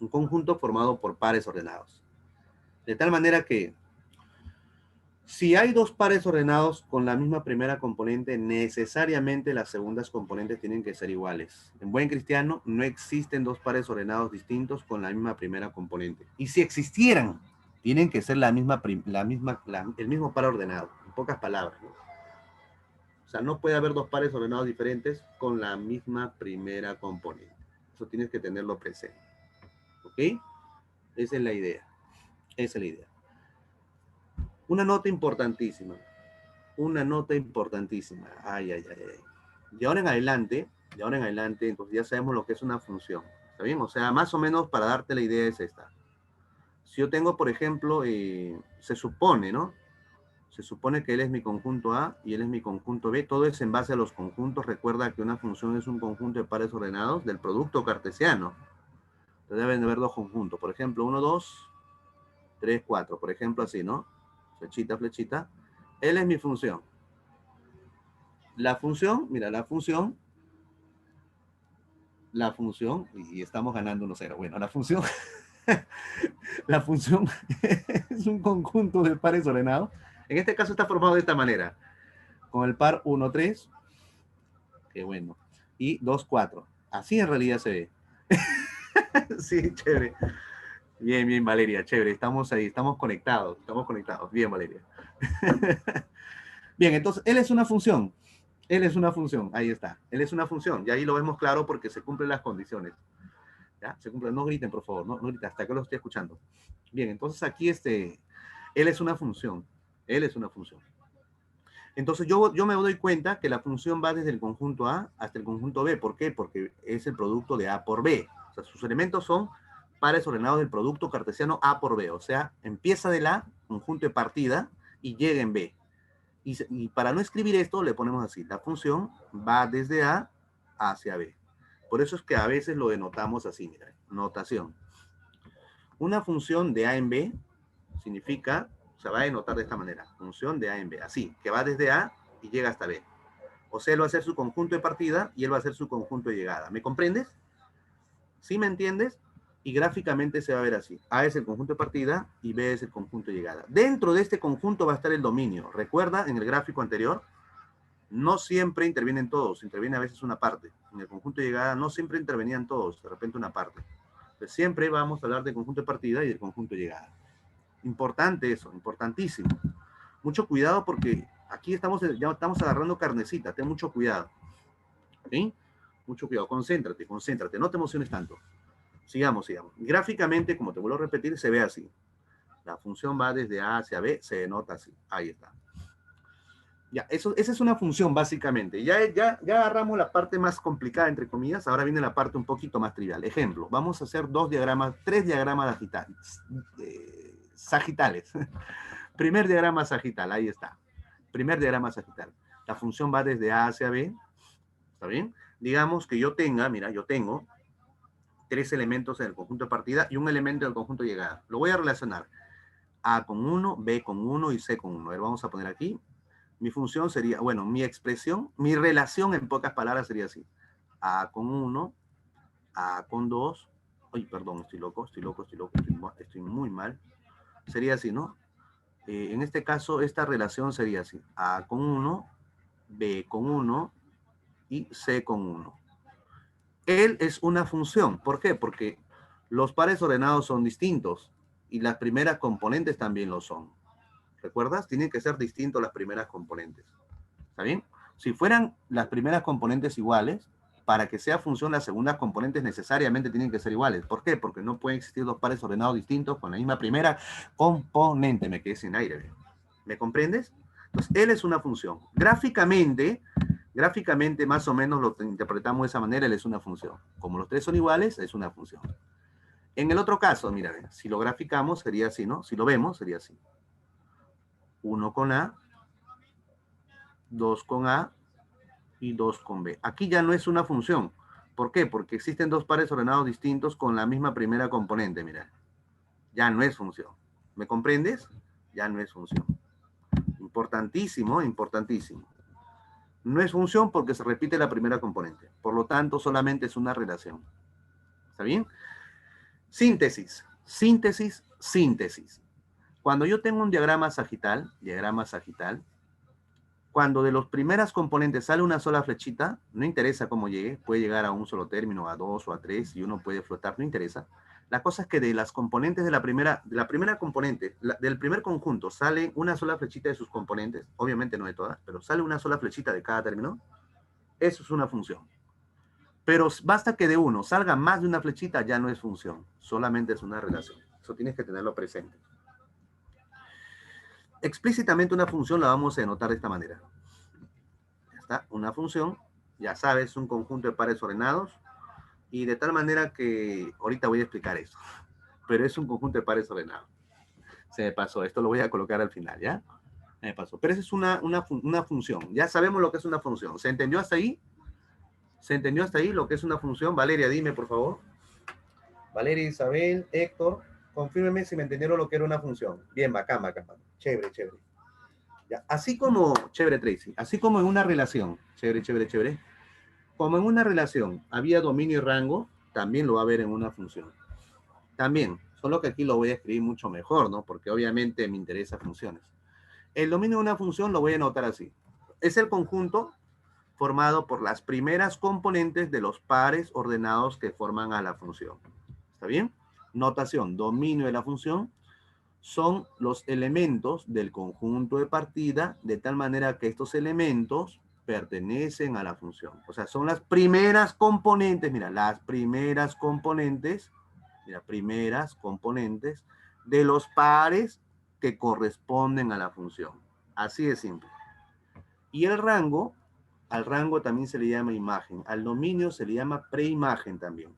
Un conjunto formado por pares ordenados. De tal manera que si hay dos pares ordenados con la misma primera componente, necesariamente las segundas componentes tienen que ser iguales. En buen cristiano, no existen dos pares ordenados distintos con la misma primera componente. Y si existieran, tienen que ser el mismo par ordenado, en pocas palabras, ¿no? O sea, no puede haber dos pares ordenados diferentes con la misma primera componente. Eso tienes que tenerlo presente. ¿Ok? Esa es la idea. Esa es la idea. Una nota importantísima. Una nota importantísima. Ay, ay, ay, ay. De ahora en adelante, entonces ya sabemos lo que es una función. ¿Está bien? O sea, más o menos para darte la idea es esta. Si yo tengo, por ejemplo, se supone, ¿no? Se supone que él es mi conjunto A y él es mi conjunto B. Todo es en base a los conjuntos. Recuerda que una función es un conjunto de pares ordenados del producto cartesiano. Entonces deben de haber dos conjuntos. Por ejemplo, 1, 2, 3, 4. Por ejemplo, así, ¿no? Flechita, flechita. Él es mi función. La función, mira, y estamos ganando 1-0. Bueno, la función es un conjunto de pares ordenados. En este caso está formado de esta manera. Con el par 1, 3, que bueno, y 2, 4. Así en realidad se ve. Sí, chévere. Bien, bien, Valeria, chévere. Estamos ahí, estamos conectados. Bien, Valeria. Bien, entonces, él es una función. Él es una función, ahí está. Él es una función, y ahí lo vemos claro porque se cumplen las condiciones. ¿Ya? Se cumplen, no griten, por favor, no griten, hasta que lo estoy escuchando. Bien, entonces aquí él es una función. Él es una función. Entonces yo me doy cuenta que la función va desde el conjunto A hasta el conjunto B. ¿Por qué? Porque es el producto de A por B. O sea, sus elementos son pares ordenados del producto cartesiano A por B. O sea, empieza del A, conjunto de partida, y llega en B. Y para no escribir esto, le ponemos así. La función va desde A hacia B. Por eso es que a veces lo denotamos así, mira. Notación. Una función de A en B significa, se va a denotar de esta manera. Función de A en B. Así, que va desde A y llega hasta B. O sea, él va a ser su conjunto de partida y él va a ser su conjunto de llegada. ¿Me comprendes? ¿Sí me entiendes? Y gráficamente se va a ver así. A es el conjunto de partida y B es el conjunto de llegada. Dentro de este conjunto va a estar el dominio. Recuerda, en el gráfico anterior, no siempre intervienen todos, interviene a veces una parte. En el conjunto de llegada no siempre intervenían todos, de repente una parte. Pues siempre vamos a hablar del conjunto de partida y del conjunto de llegada. Importante eso, importantísimo. Mucho cuidado porque aquí ya estamos agarrando carnecita, ten mucho cuidado. ¿Sí? Mucho cuidado, concéntrate, concéntrate, no te emociones tanto. Sigamos, sigamos. Gráficamente, como te vuelvo a repetir, se ve así. La función va desde A hacia B, se denota así. Ahí está. Ya, esa es una función básicamente. Ya agarramos la parte más complicada, entre comillas. Ahora viene la parte un poquito más trivial. Ejemplo, vamos a hacer tres diagramas sagitales. Primer diagrama sagital, ahí está. Primer diagrama sagital. La función va desde A hacia B. ¿Está bien? Digamos que yo tengo tres elementos en el conjunto de partida y un elemento en el conjunto de llegada. Lo voy a relacionar. A con 1, B con 1 y C con 1. A ver, vamos a poner aquí. Mi función sería, bueno, mi relación en pocas palabras sería así. A con 1, A con 2. Ay, perdón, estoy muy mal. Sería así, ¿no? En este caso, esta relación sería así. A con 1, B con 1 y C con 1. Él es una función. ¿Por qué? Porque los pares ordenados son distintos y las primeras componentes también lo son. ¿Recuerdas? Tienen que ser distintos las primeras componentes. ¿Está bien? Si fueran las primeras componentes iguales, para que sea función, las segundas componentes necesariamente tienen que ser iguales. ¿Por qué? Porque no pueden existir dos pares ordenados distintos con la misma primera componente. Me quedé sin aire. ¿Me comprendes? Entonces, él es una función. Gráficamente, más o menos lo interpretamos de esa manera, él es una función. Como los tres son iguales, es una función. En el otro caso, mira, si lo graficamos sería así, ¿no? Si lo vemos, sería así. 1 con A, 2 con A y 2 con B. Aquí ya no es una función. ¿Por qué? Porque existen dos pares ordenados distintos con la misma primera componente, mira. Ya no es función. ¿Me comprendes? Ya no es función. Importantísimo, importantísimo. No es función porque se repite la primera componente. Por lo tanto, solamente es una relación. ¿Está bien? Síntesis, síntesis, síntesis. Cuando yo tengo un diagrama sagital, cuando de las primeras componentes sale una sola flechita, no interesa cómo llegue, puede llegar a un solo término, a dos o a tres, y uno puede flotar, no interesa. La cosa es que de las componentes de la primera componente, del primer conjunto, sale una sola flechita de sus componentes, obviamente no de todas, pero sale una sola flechita de cada término, eso es una función. Pero basta que de uno salga más de una flechita, ya no es función, solamente es una relación. Eso tienes que tenerlo presente. Explícitamente una función la vamos a denotar de esta manera. Ya está, una función, ya sabes, un conjunto de pares ordenados, y de tal manera que ahorita voy a explicar eso, pero es un conjunto de pares ordenados. Se me pasó, esto lo voy a colocar al final, ¿ya? Me pasó. Pero esa es una función, ya sabemos lo que es una función. ¿Se entendió hasta ahí? ¿Se entendió hasta ahí lo que es una función? Valeria, dime, por favor. Valeria, Isabel, Héctor, confírmeme si me entendieron lo que era una función. Bien, bacán, bacán. Chévere, chévere. Ya. Así como, chévere, Tracy, así como en una relación, chévere, chévere, chévere, como en una relación había dominio y rango, también lo va a haber en una función. También, solo que aquí lo voy a escribir mucho mejor, ¿no? Porque obviamente me interesa funciones. El dominio de una función lo voy a anotar así. Es el conjunto formado por las primeras componentes de los pares ordenados que forman a la función. ¿Está bien? Notación, dominio de la función son los elementos del conjunto de partida, de tal manera que estos elementos pertenecen a la función. O sea, son las primeras componentes, mira, las primeras componentes, de los pares que corresponden a la función. Así de simple. Y el rango, al rango también se le llama imagen, al dominio se le llama preimagen también.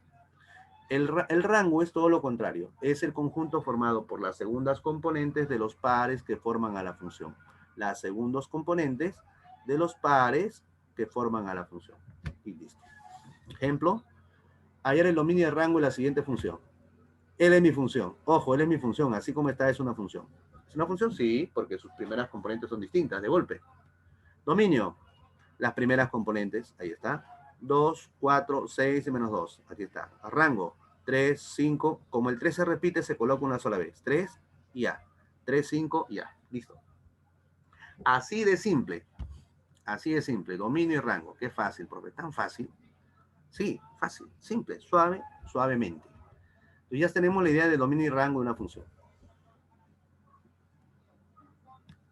El rango es todo lo contrario, es el conjunto formado por las segundas componentes de los pares que forman a la función. Las segundos componentes de los pares que forman a la función. Y listo. Ejemplo, hallar el dominio de rango en la siguiente función. Él es mi función. Ojo, él es mi función, así como está es una función. ¿Es una función? Sí, porque sus primeras componentes son distintas, de golpe. Dominio, las primeras componentes, ahí está. 2, 4, 6 y menos 2, aquí está. Rango, 3, 5, como el 3 se repite, se coloca una sola vez. 3 y A. 3, 5 y A. Listo. Así de simple. Así de simple. Dominio y rango. Qué fácil, profe. ¿Tan fácil? Sí, fácil. Simple. Suave, suavemente. Entonces ya tenemos la idea de dominio y rango de una función.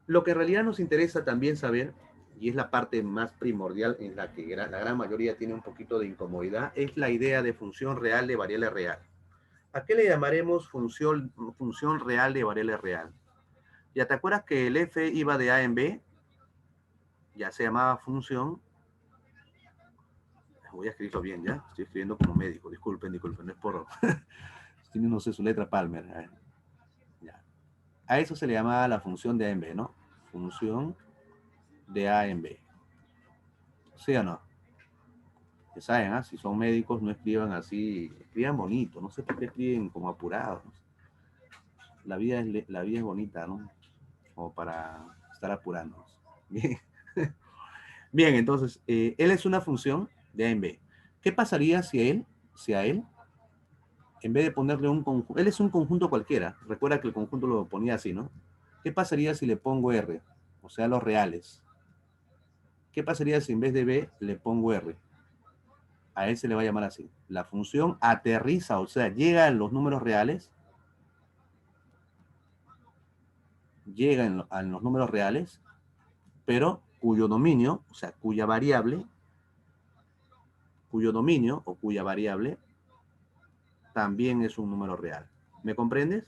Lo que en realidad nos interesa también saber, y es la parte más primordial en la que la gran mayoría tiene un poquito de incomodidad, es la idea de función real de variable real. ¿A qué le llamaremos función real de variable real? ¿Ya te acuerdas que el f iba de a en b? Ya se llamaba función. Voy a escribirlo bien, ¿ya? Estoy escribiendo como médico. Disculpen, no es por... no sé su letra Palmer. Ya. A eso se le llamaba la función de a en b, ¿no? Función de a en b. ¿Sí o no? Que saben, ¿eh? Si son médicos, no escriban así, escriban bonito, no sé por qué escriben como apurados. La vida es bonita, ¿no? Como para estar apurándonos. Bien, bien, entonces, él es una función de A en B. ¿Qué pasaría si a él, en vez de ponerle un conjunto, él es un conjunto cualquiera, recuerda que el conjunto lo ponía así, ¿no? ¿Qué pasaría si le pongo R? O sea, los reales. ¿Qué pasaría si en vez de B le pongo R? A él se le va a llamar así. La función aterriza, o sea, llega a los números reales, llega a los números reales, pero cuyo dominio, o sea, cuyo dominio o cuya variable también es un número real. ¿Me comprendes?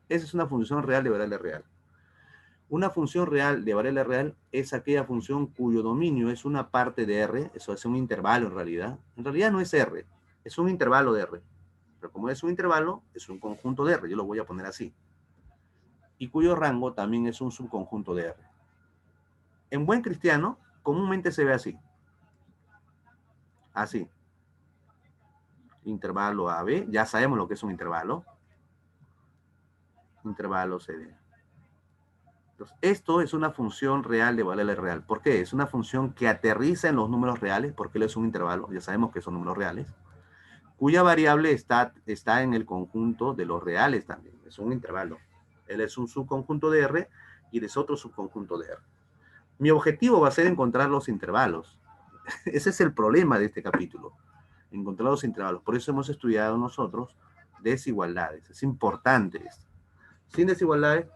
Esa es una función real de variable real. Una función real de variable real es aquella función cuyo dominio es una parte de R, eso es un intervalo en realidad. En realidad no es R, es un intervalo de R. Pero como es un intervalo, es un conjunto de R, yo lo voy a poner así. Y cuyo rango también es un subconjunto de R. En buen cristiano, comúnmente se ve así. Así. Intervalo AB, ya sabemos lo que es un intervalo. intervalo CD. Entonces, esto es una función real de variable real. ¿Por qué? Es una función que aterriza en los números reales, porque él es un intervalo, ya sabemos que son números reales, cuya variable está en el conjunto de los reales también. Es un intervalo. Él es un subconjunto de R y él es otro subconjunto de R. Mi objetivo va a ser encontrar los intervalos. Ese es el problema de este capítulo. Encontrar los intervalos. Por eso hemos estudiado nosotros desigualdades. Es importante esto. Sin desigualdades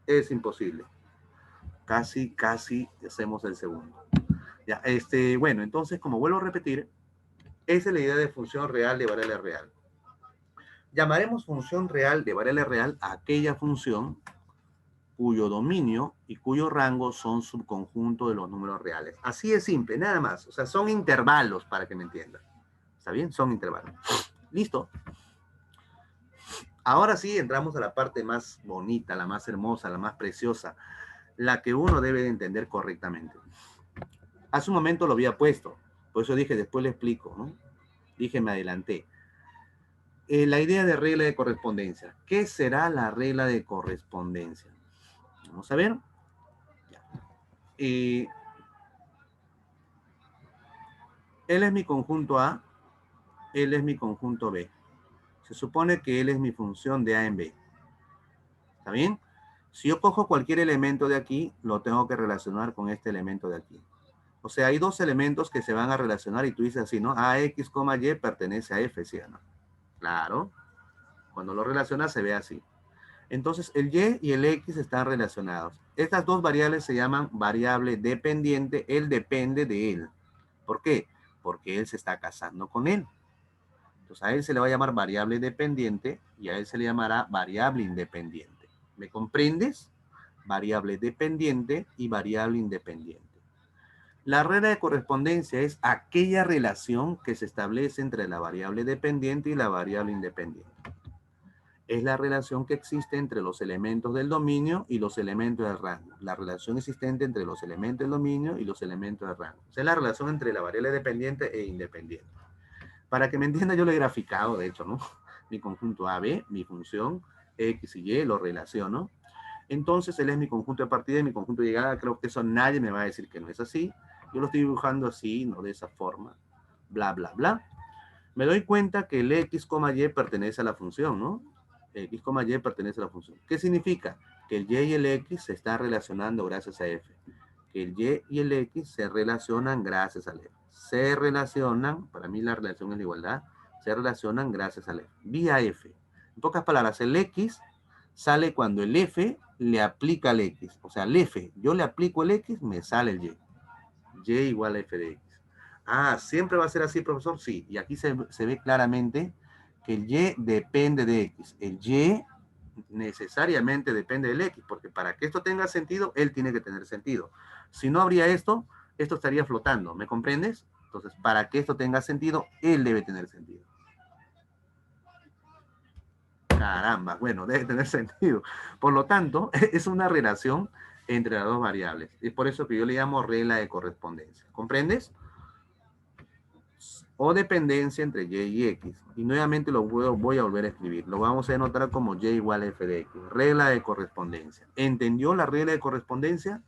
es imposible. Casi hacemos el segundo. Ya, bueno, entonces, como vuelvo a repetir, esa es la idea de función real de variable real. Llamaremos función real de variable real a aquella función cuyo dominio y cuyo rango son subconjunto de los números reales. Así es simple, nada más. O sea, son intervalos para que me entiendan. ¿Está bien? Son intervalos. ¿Listo? Ahora sí entramos a la parte más bonita, la más hermosa, la más preciosa, la que uno debe de entender correctamente. Hace un momento lo había puesto, por eso dije, después le explico, ¿no? Dije, me adelanté. La idea de regla de correspondencia. ¿Qué será la regla de correspondencia? Vamos a ver. Él es mi conjunto A, él es mi conjunto B. Se supone que él es mi función de A en B. ¿Está bien? Si yo cojo cualquier elemento de aquí, lo tengo que relacionar con este elemento de aquí. O sea, hay dos elementos que se van a relacionar y tú dices así, ¿no? AX, Y pertenece a F, ¿sí o no? Claro. Cuando lo relacionas se ve así. Entonces, el Y y el X están relacionados. Estas dos variables se llaman variable dependiente. Él depende de él. ¿Por qué? Porque él se está casando con él. Entonces, a él se le va a llamar variable dependiente y a él se le llamará variable independiente. ¿Me comprendes? Variable dependiente y variable independiente. La regla de correspondencia es aquella relación que se establece entre la variable dependiente y la variable independiente. Es la relación que existe entre los elementos del dominio y los elementos del rango. La relación existente entre los elementos del dominio y los elementos del rango. O sea, es la relación entre la variable dependiente e independiente. Para que me entienda, yo lo he graficado, de hecho, ¿no? Mi conjunto AB, mi función X y Y, lo relaciono. Entonces, él es mi conjunto de partida y mi conjunto de llegada. Creo que eso nadie me va a decir que no es así. Yo lo estoy dibujando así, no de esa forma. Bla, bla, bla. Me doy cuenta que el X, Y pertenece a la función, ¿no? X, Y pertenece a la función. ¿Qué significa? Que el Y y el X se están relacionando gracias a F. Que el Y y el X se relacionan gracias al F. Se relacionan, para mí la relación es la igualdad, se relacionan gracias al F. Vía F. En pocas palabras, el X sale cuando el F le aplica al X. O sea, el F, yo le aplico el X, me sale el Y. Y igual a F de X. Ah, ¿siempre va a ser así, profesor? Sí. Y aquí se ve claramente que el Y depende de X. El Y necesariamente depende del X, porque para que esto tenga sentido, él tiene que tener sentido. Si no habría esto, esto estaría flotando. ¿Me comprendes? Entonces, para que esto tenga sentido, él debe tener sentido. Caramba, bueno, debe tener sentido. Por lo tanto, es una relación entre las dos variables. Es por eso que yo le llamo regla de correspondencia. ¿Comprendes? O dependencia entre Y y X. Y nuevamente lo voy a volver a escribir. Lo vamos a denotar como Y igual a F de X. Regla de correspondencia. ¿Entendió la regla de correspondencia?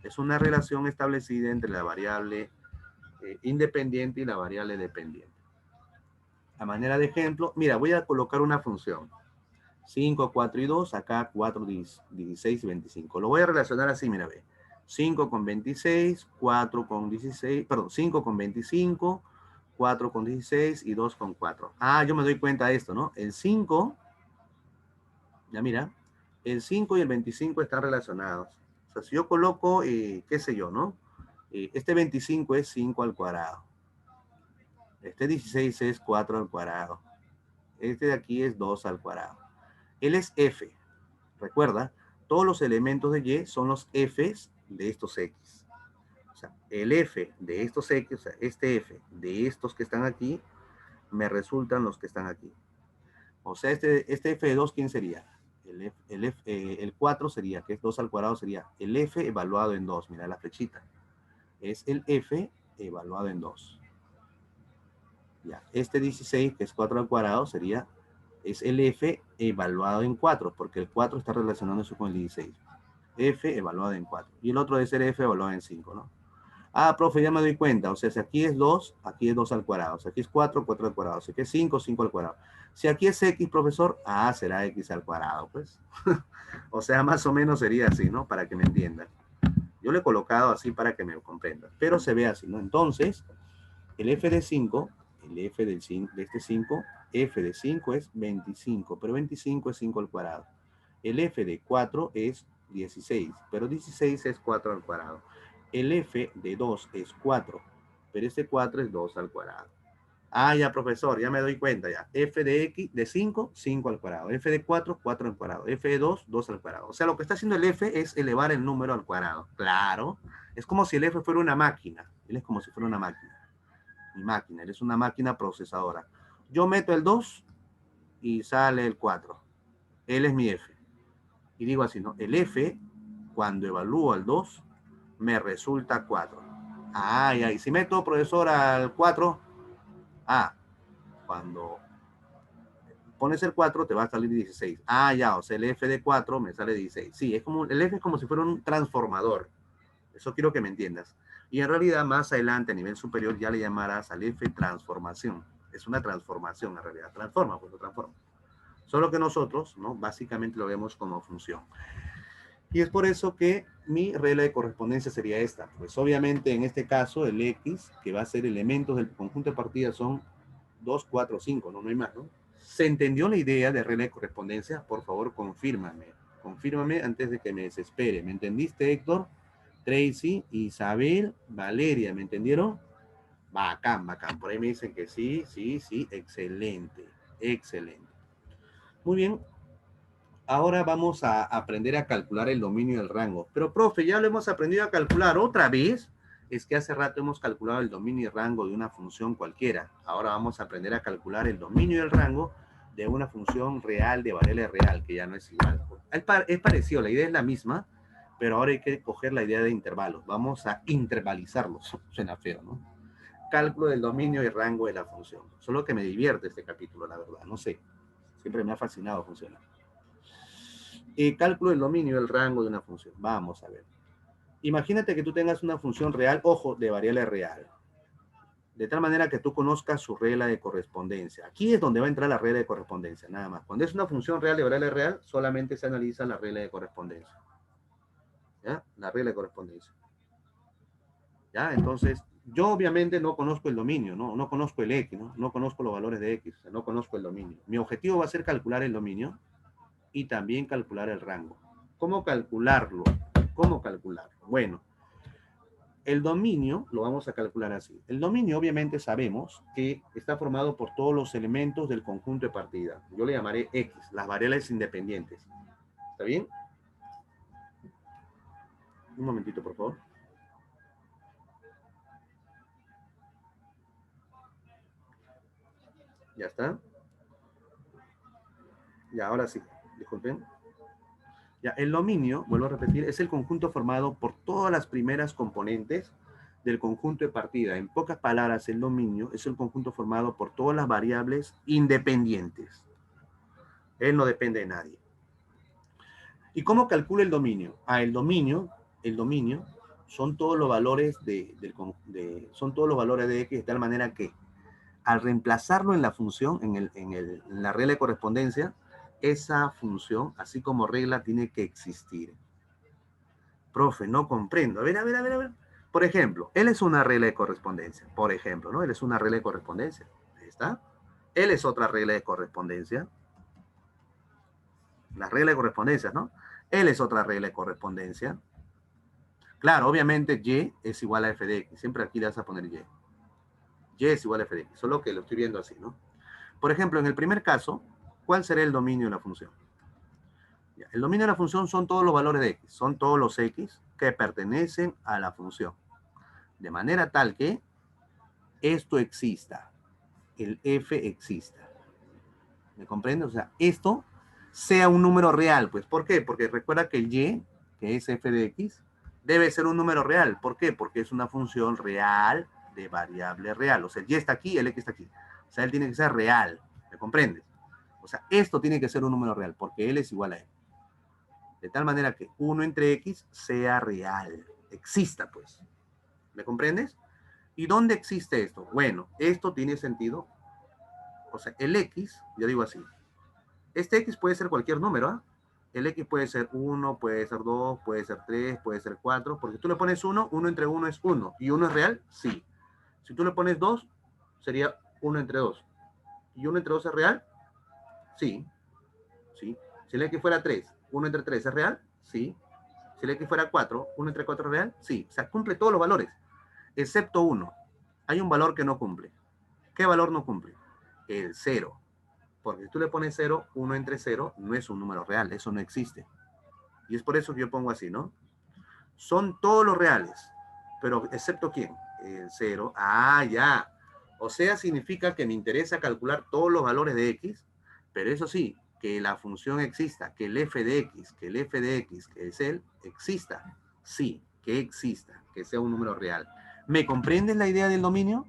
Es una relación establecida entre la variable independiente y la variable dependiente. A manera de ejemplo, mira, voy a colocar una función. 5, 4 y 2, acá 4, 16 y 25. Lo voy a relacionar así, mira, ve. 5 con 26, 4 con 16, perdón, 5 con 25, 4 con 16 y 2 con 4. Ah, yo me doy cuenta de esto, ¿no? El 5, ya mira, el 5 y el 25 están relacionados. O sea, si yo coloco, qué sé yo, ¿no? Este 25 es 5 al cuadrado. Este 16 es 4 al cuadrado. Este de aquí es 2 al cuadrado. Él es F. Recuerda, todos los elementos de Y son los Fs de estos X. O sea, el F de estos X, o sea, este F de estos que están aquí, me resultan los que están aquí. O sea, este F de 2, ¿quién sería? El 4 sería, que es 2 al cuadrado, sería el F evaluado en 2. Mira la flechita. Es el F evaluado en 2. Ya, este 16, que es 4 al cuadrado, sería es el f evaluado en 4, porque el 4 está relacionándose con el 16. F evaluado en 4. Y el otro debe ser f evaluado en 5, ¿no? Ah, profe, ya me doy cuenta. O sea, si aquí es 2, aquí es 2 al cuadrado. Si aquí es 4, 4 al cuadrado. Si aquí es 5, 5 al cuadrado. Si aquí es x, profesor, será x al cuadrado, pues. O sea, más o menos sería así, ¿no? Para que me entiendan. Yo le he colocado así para que me comprendan. Pero se ve así, ¿no? Entonces, el f de 5, el f de este 5, f de 5 es 25, pero 25 es 5 al cuadrado. El f de 4 es 16, pero 16 es 4 al cuadrado. El f de 2 es 4, pero este 4 es 2 al cuadrado. Ya, profesor, ya me doy cuenta ya. F de x de 5, 5 al cuadrado. F de 4, 4 al cuadrado. F de 2, 2 al cuadrado. O sea, lo que está haciendo el f es elevar el número al cuadrado. Claro. Es como si el f fuera una máquina. Él es como si fuera una máquina. Mi máquina, él es una máquina procesadora. Yo meto el 2 y sale el 4. Él es mi f. Y digo así, ¿no? El f, cuando evalúo al 2, me resulta 4. Ya. Y si meto, profesor, al 4, cuando pones el 4 te va a salir 16. Ya, o sea, el f de 4 me sale 16. Sí, es como, el f es como si fuera un transformador. Eso quiero que me entiendas. Y en realidad, más adelante, a nivel superior, ya le llamarás al f transformación. Es una transformación, en realidad. Transforma, pues lo transforma. Solo que nosotros, ¿no? Básicamente lo vemos como función. Y es por eso que mi regla de correspondencia sería esta. Pues obviamente en este caso el x, que va a ser elementos del conjunto de partidas, son 2, 4, 5, no hay más, ¿no? ¿Se entendió la idea de regla de correspondencia? Por favor, confírmame. Confírmame antes de que me desespere. ¿Me entendiste, Héctor? Tracy, Isabel, Valeria, ¿me entendieron? Bacán, bacán. Por ahí me dicen que sí, sí, sí. Excelente, excelente. Muy bien. Ahora vamos a aprender a calcular el dominio y el rango. Pero, profe, ya lo hemos aprendido a calcular otra vez. Es que hace rato hemos calculado el dominio y rango de una función cualquiera. Ahora vamos a aprender a calcular el dominio y el rango de una función real de variable real, que ya no es igual. Es parecido, la idea es la misma, pero ahora hay que coger la idea de intervalos. Vamos a intervalizarlos. Suena feo, ¿no? Cálculo del dominio y rango de la función. Solo que me divierte este capítulo, la verdad. No sé. Siempre me ha fascinado funcionar. Cálculo del dominio y el rango de una función. Vamos a ver. Imagínate que tú tengas una función real, ojo, de variable real. De tal manera que tú conozcas su regla de correspondencia. Aquí es donde va a entrar la regla de correspondencia, nada más. Cuando es una función real de variable real, solamente se analiza la regla de correspondencia. ¿Ya? La regla de correspondencia. ¿Ya? Entonces, yo obviamente no conozco el dominio, ¿no? No conozco el x, ¿no? No conozco los valores de x, o sea, no conozco el dominio. Mi objetivo va a ser calcular el dominio y también calcular el rango. ¿Cómo calcularlo? ¿Cómo calcularlo? Bueno, el dominio lo vamos a calcular así. El dominio obviamente sabemos que está formado por todos los elementos del conjunto de partida. Yo le llamaré X, las variables independientes. ¿Está bien? Un momentito, por favor. Ya está. Ya, ahora sí. Disculpen. Ya, el dominio, vuelvo a repetir, es el conjunto formado por todas las primeras componentes del conjunto de partida. En pocas palabras, el dominio es el conjunto formado por todas las variables independientes. Él no depende de nadie. ¿Y cómo calcula el dominio? El dominio son todos los valores son todos los valores de x de tal manera que al reemplazarlo en la función, en la regla de correspondencia, esa función, así como regla, tiene que existir. Profe, no comprendo. A ver. Por ejemplo, él es una regla de correspondencia. Por ejemplo, ¿no? Él es una regla de correspondencia. Ahí está. Él es otra regla de correspondencia. La regla de correspondencia, ¿no? Él es otra regla de correspondencia. Claro, obviamente y es igual a f de x. Siempre aquí le vas a poner y. Y es igual a f de x. Solo que lo estoy viendo así, ¿no? Por ejemplo, en el primer caso, ¿cuál será el dominio de la función? El dominio de la función son todos los valores de x. Son todos los x que pertenecen a la función. De manera tal que esto exista. El f exista. ¿Me comprende? O sea, esto sea un número real. Pues, ¿por qué? Porque recuerda que el y, que es f de x, debe ser un número real. ¿Por qué? Porque es una función real de variable real. O sea, el y está aquí, el x está aquí. O sea, él tiene que ser real. ¿Me comprendes? O sea, esto tiene que ser un número real, porque L es igual a E. De tal manera que 1 entre X sea real, exista, pues. ¿Me comprendes? ¿Y dónde existe esto? Bueno, esto tiene sentido. O sea, el X, yo digo así, este X puede ser cualquier número, ¿ah? El X puede ser 1, puede ser 2, puede ser 3, puede ser 4, porque tú le pones 1, 1 entre 1 es 1. ¿Y 1 es real? Sí. Si tú le pones 2, sería 1 entre 2. ¿Y 1 entre 2 es real? Sí. Sí. Si el X fuera 3, 1 entre 3 es real? Sí. Si el X fuera 4, 1 entre 4 es real? Sí. O sea, cumple todos los valores, excepto 1. Hay un valor que no cumple. ¿Qué valor no cumple? El 0. Porque si tú le pones 0, 1 entre 0 no es un número real, eso no existe. Y es por eso que yo pongo así, ¿no? Son todos los reales, pero excepto ¿quién? El 0. Ah, ya. O sea, significa que me interesa calcular todos los valores de X, pero eso sí, que la función exista, que el f de X, que el f de X, que es él, exista. Sí, que exista, que sea un número real. ¿Me comprendes la idea del dominio?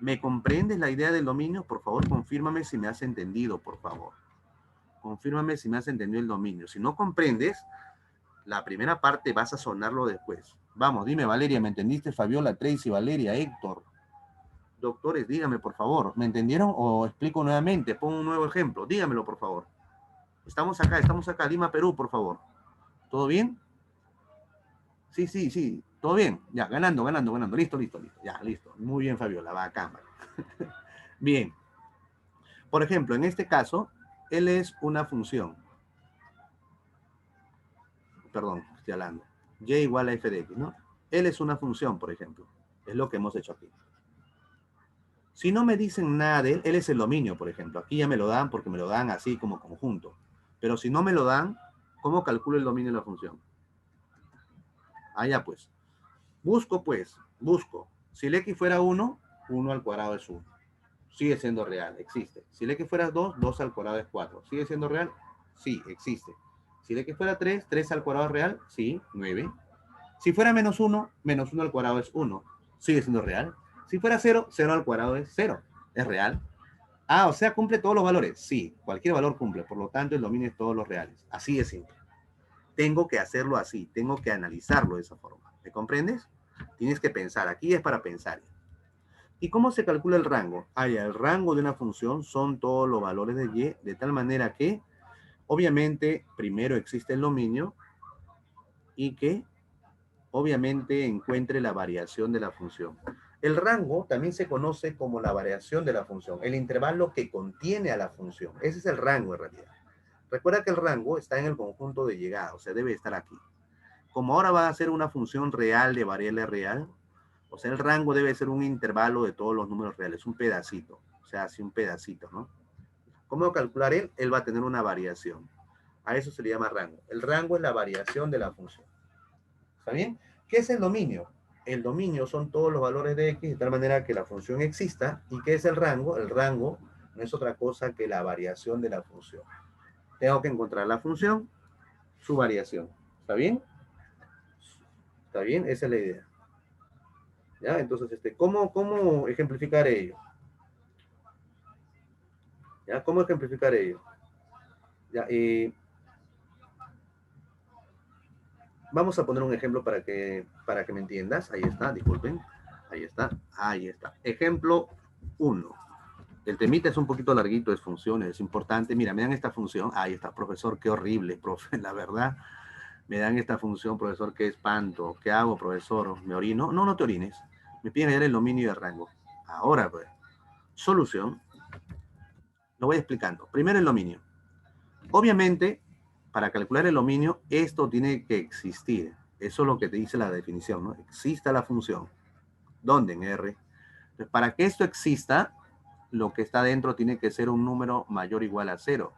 ¿Me comprendes la idea del dominio? Por favor, confírmame si me has entendido, por favor. Confírmame si me has entendido el dominio. Si no comprendes, la primera parte vas a sonarlo después. Vamos, dime, Valeria, ¿me entendiste? Fabiola, Tracy, Valeria, Héctor. Doctores, dígame, por favor. ¿Me entendieron o explico nuevamente? Pongo un nuevo ejemplo. Dígamelo, por favor. Estamos acá, Lima, Perú, por favor. ¿Todo bien? Sí, sí, sí. ¿Todo bien? Ya, ganando. Listo. Ya, listo. Muy bien, Fabiola. Va a cámara. Bien. Por ejemplo, en este caso, él es una función. Perdón, estoy hablando. Y igual a f de x, ¿no? Él es una función, por ejemplo. Es lo que hemos hecho aquí. Si no me dicen nada de él, él es el dominio, por ejemplo. Aquí ya me lo dan porque me lo dan así como conjunto. Pero si no me lo dan, ¿cómo calculo el dominio de la función? Allá pues. Busco. Si el x fuera 1, 1 al cuadrado es 1. Sigue siendo real, existe. Si el x fuera 2, 2 al cuadrado es 4. ¿Sigue siendo real? Sí, existe. Si el x fuera 3, 3 al cuadrado es real? Sí, 9. Si fuera menos 1, menos 1 al cuadrado es 1. ¿Sigue siendo real? Si fuera 0, 0 al cuadrado es 0. ¿Es real? Ah, o sea, ¿cumple todos los valores? Sí, cualquier valor cumple. Por lo tanto, el dominio es todos los reales. Así de simple. Tengo que hacerlo así. Tengo que analizarlo de esa forma. ¿Me comprendes? Tienes que pensar. Aquí es para pensar. ¿Y cómo se calcula el rango? El rango de una función son todos los valores de y, de tal manera que, obviamente, primero existe el dominio y que obviamente encuentre la variación de la función. El rango también se conoce como la variación de la función, el intervalo que contiene a la función. Ese es el rango en realidad. Recuerda que el rango está en el conjunto de llegada, o sea, debe estar aquí. Como ahora va a ser una función real de variable real, o sea, el rango debe ser un intervalo de todos los números reales, un pedacito, o sea, así un pedacito, ¿no? ¿Cómo calcular él? Él va a tener una variación. A eso se le llama rango. El rango es la variación de la función. ¿Está bien? ¿Qué es el dominio? El dominio son todos los valores de x de tal manera que la función exista. ¿Y qué es el rango? El rango no es otra cosa que la variación de la función. Tengo que encontrar la función, su variación. ¿Está bien? ¿Está bien? Esa es la idea. ¿Ya? Entonces, ¿cómo ejemplificar ello? ¿Ya? ¿Cómo ejemplificar ello? ¿Ya? Vamos a poner un ejemplo para que me entiendas. Ahí está, disculpen. Ahí está. Ejemplo 1. El temita es un poquito larguito, es funciones, es importante. Mira, me dan esta función. Ahí está, profesor, qué horrible, profe, la verdad. Me dan esta función, profesor, qué espanto. ¿Qué hago, profesor? ¿Me orino? No, no te orines. Me piden hallar el dominio de rango. Ahora, pues, solución. Lo voy explicando. Primero el dominio. Obviamente, para calcular el dominio, esto tiene que existir. Eso es lo que te dice la definición, ¿no? Exista la función. ¿Dónde? En R. Entonces, para que esto exista, lo que está dentro tiene que ser un número mayor o igual a 0.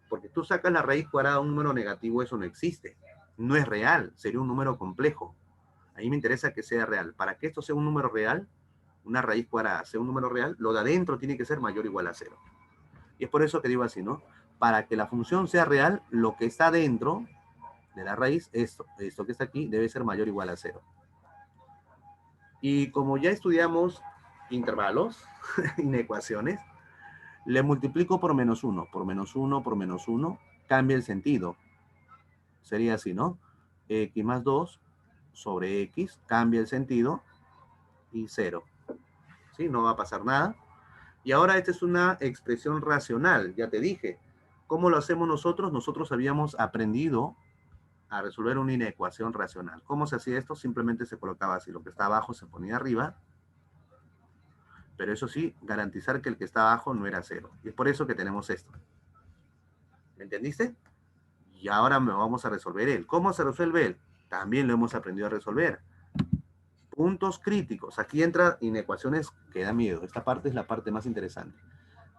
Porque tú sacas la raíz cuadrada de un número negativo, eso no existe. No es real, sería un número complejo. A mí me interesa que sea real. Para que esto sea un número real, una raíz cuadrada sea un número real, lo de adentro tiene que ser mayor o igual a 0. Y es por eso que digo así, ¿no? Para que la función sea real, lo que está dentro de la raíz, esto que está aquí, debe ser mayor o igual a 0. Y como ya estudiamos intervalos, inecuaciones, Le multiplico por menos 1, por menos 1, por menos 1, cambia el sentido. Sería así, ¿no? X más 2 sobre X, cambia el sentido y 0. ¿Sí? No va a pasar nada. Y ahora esta es una expresión racional, ya te dije. ¿Cómo lo hacemos nosotros? Nosotros habíamos aprendido a resolver una inecuación racional. ¿Cómo se hacía esto? Simplemente se colocaba así, lo que está abajo se ponía arriba, pero eso sí, garantizar que el que está abajo no era 0. Y es por eso que tenemos esto. ¿Me entendiste? Y ahora vamos a resolver él. ¿Cómo se resuelve él? También lo hemos aprendido a resolver. Puntos críticos. Aquí entra inecuaciones que da miedo. Esta parte es la parte más interesante.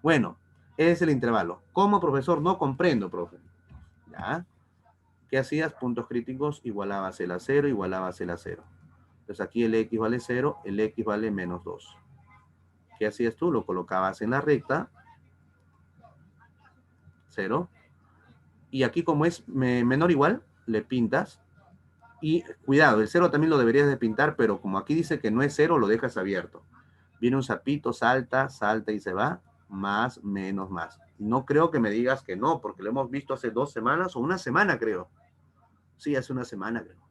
Bueno, es el intervalo. ¿Cómo, profesor? No comprendo, profe. ¿Ya? ¿Qué hacías? Puntos críticos, igualabas el a 0, igualabas el a 0. Entonces aquí el x vale 0, el x vale menos 2. ¿Qué hacías tú? Lo colocabas en la recta, 0. Y aquí como es menor o igual, le pintas. Y cuidado, el 0 también lo deberías de pintar, pero como aquí dice que no es 0, lo dejas abierto. Viene un sapito, salta, salta y se va. Más, menos, más. No creo que me digas que no, porque lo hemos visto hace 2 semanas o una semana, creo. Sí, hace una semana, creo.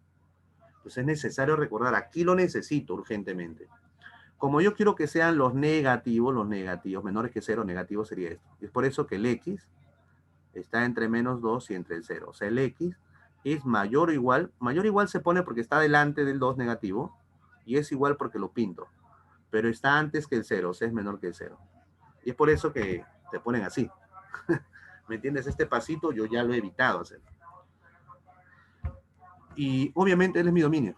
Entonces es necesario recordar, aquí lo necesito urgentemente. Como yo quiero que sean los negativos, menores que 0, negativo sería esto. Es por eso que el x está entre menos 2 y entre el 0. O sea, el x es mayor o igual se pone porque está delante del 2 negativo, y es igual porque lo pinto. Pero está antes que el 0, o sea, es menor que el 0. Y es por eso que te ponen así. ¿Me entiendes? Este pasito yo ya lo he evitado hacer. Y obviamente él es mi dominio.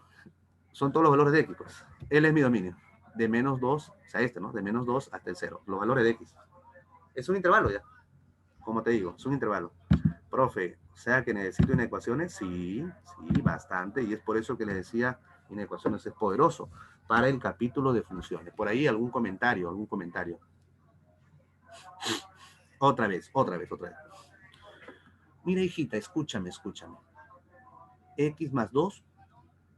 Son todos los valores de x, pues. Él es mi dominio. De menos 2, o sea, este, ¿no? De menos 2 hasta el 0. Los valores de x. Es un intervalo ya. Como te digo, es un intervalo. Profe, o sea que necesito inecuaciones. Sí, sí, bastante. Y es por eso que les decía, inecuaciones es poderoso. Para el capítulo de funciones. Por ahí algún comentario, algún comentario. Otra vez, otra vez, otra vez. Mira, hijita, escúchame, escúchame. X más 2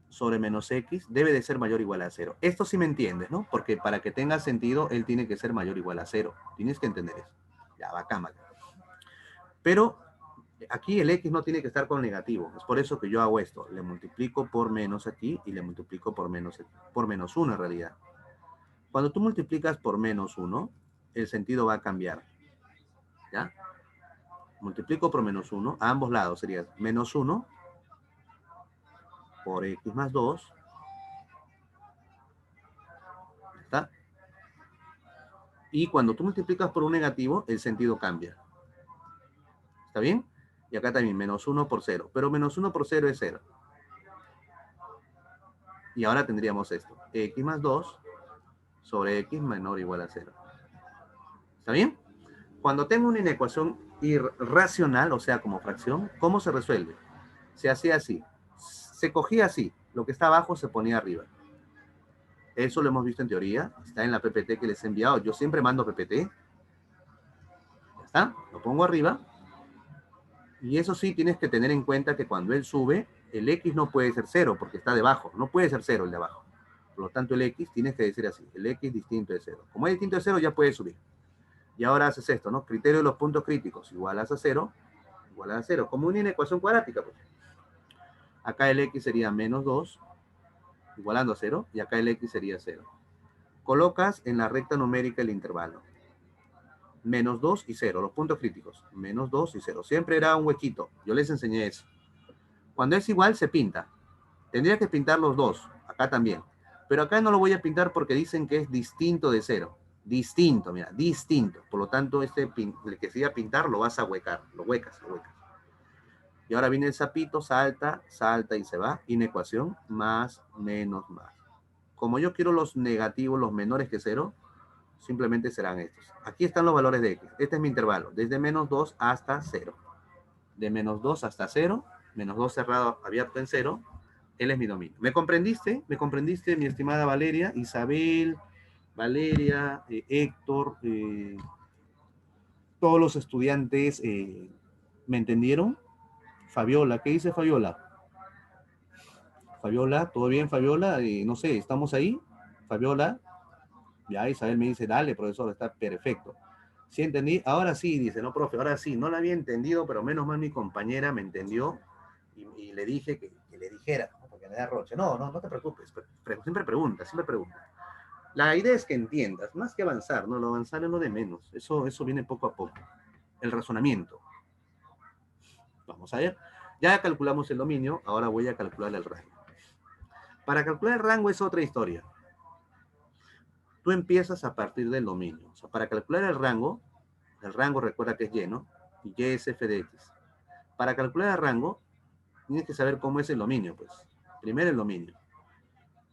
sobre menos X debe de ser mayor o igual a 0. Esto sí me entiendes, ¿no? Porque para que tenga sentido, él tiene que ser mayor o igual a 0. Tienes que entender eso. Ya, va, cámara. Pero aquí el X no tiene que estar con negativo. Es por eso que yo hago esto. Le multiplico por menos aquí y le multiplico por menos aquí. Por menos 1 en realidad. Cuando tú multiplicas por menos 1, el sentido va a cambiar. ¿Ya? Multiplico por menos 1. A ambos lados sería menos 1 por X más 2. ¿Está? Y cuando tú multiplicas por un negativo, el sentido cambia. ¿Está bien? Y acá también, menos 1 por 0. Pero menos 1 por 0 es 0. Y ahora tendríamos esto. X más 2 sobre X menor o igual a 0. ¿Está bien? Cuando tengo una inecuación irracional, o sea, como fracción, ¿cómo se resuelve? Se hacía así. Se cogía así. Lo que está abajo se ponía arriba. Eso lo hemos visto en teoría. Está en la PPT que les he enviado. Yo siempre mando PPT. ¿Ya está? Lo pongo arriba. Y eso sí, tienes que tener en cuenta que cuando él sube, el X no puede ser 0 porque está debajo. No puede ser 0 el de abajo. Por lo tanto, el X tienes que decir así. El X distinto de 0. Como es distinto de 0, ya puede subir. Y ahora haces esto, ¿no? Criterio de los puntos críticos. Igualas a 0. Igualas a 0. Como una inecuación cuadrática, pues. Acá el X sería menos 2. Igualando a 0. Y acá el X sería 0. Colocas en la recta numérica el intervalo. Menos 2 y 0. Los puntos críticos. Menos 2 y 0. Siempre era un huequito. Yo les enseñé eso. Cuando es igual, se pinta. Tendría que pintar los dos. Acá también. Pero acá no lo voy a pintar porque dicen que es distinto de 0. Distinto, mira, distinto. Por lo tanto, el que se iba a pintar lo vas a huecar. Lo huecas, lo huecas. Y ahora viene el sapito, salta, salta y se va. Inecuación, más, menos, más. Como yo quiero los negativos, los menores que 0, simplemente serán estos. Aquí están los valores de X. Este es mi intervalo, desde menos 2 hasta 0. De menos 2 hasta 0, menos 2 cerrado, abierto en 0, él es mi dominio. ¿Me comprendiste? ¿Me comprendiste, mi estimada Valeria, Isabel, Valeria, Héctor, todos los estudiantes, ¿me entendieron? Fabiola, ¿qué dice Fabiola? Fabiola, ¿todo bien, Fabiola? No sé, ¿estamos ahí? Fabiola, ya Isabel me dice, dale, profesor, está perfecto. ¿Sí entendí? Ahora sí, dice, no, profe, ahora sí. No la había entendido, pero menos mal mi compañera me entendió y le dije que le dijera, ¿no? Porque me da roche. No, no, no te preocupes. Siempre pregunta, siempre pregunta. La idea es que entiendas, más que avanzar, ¿no? Lo avanzar es lo de menos. Eso viene poco a poco. El razonamiento. Vamos a ver. Ya calculamos el dominio, ahora voy a calcular el rango. Para calcular el rango es otra historia. Tú empiezas a partir del dominio. O sea, para calcular el rango recuerda que es y, ¿no? Y y es f de x. Para calcular el rango, tienes que saber cómo es el dominio, pues. Primero el dominio.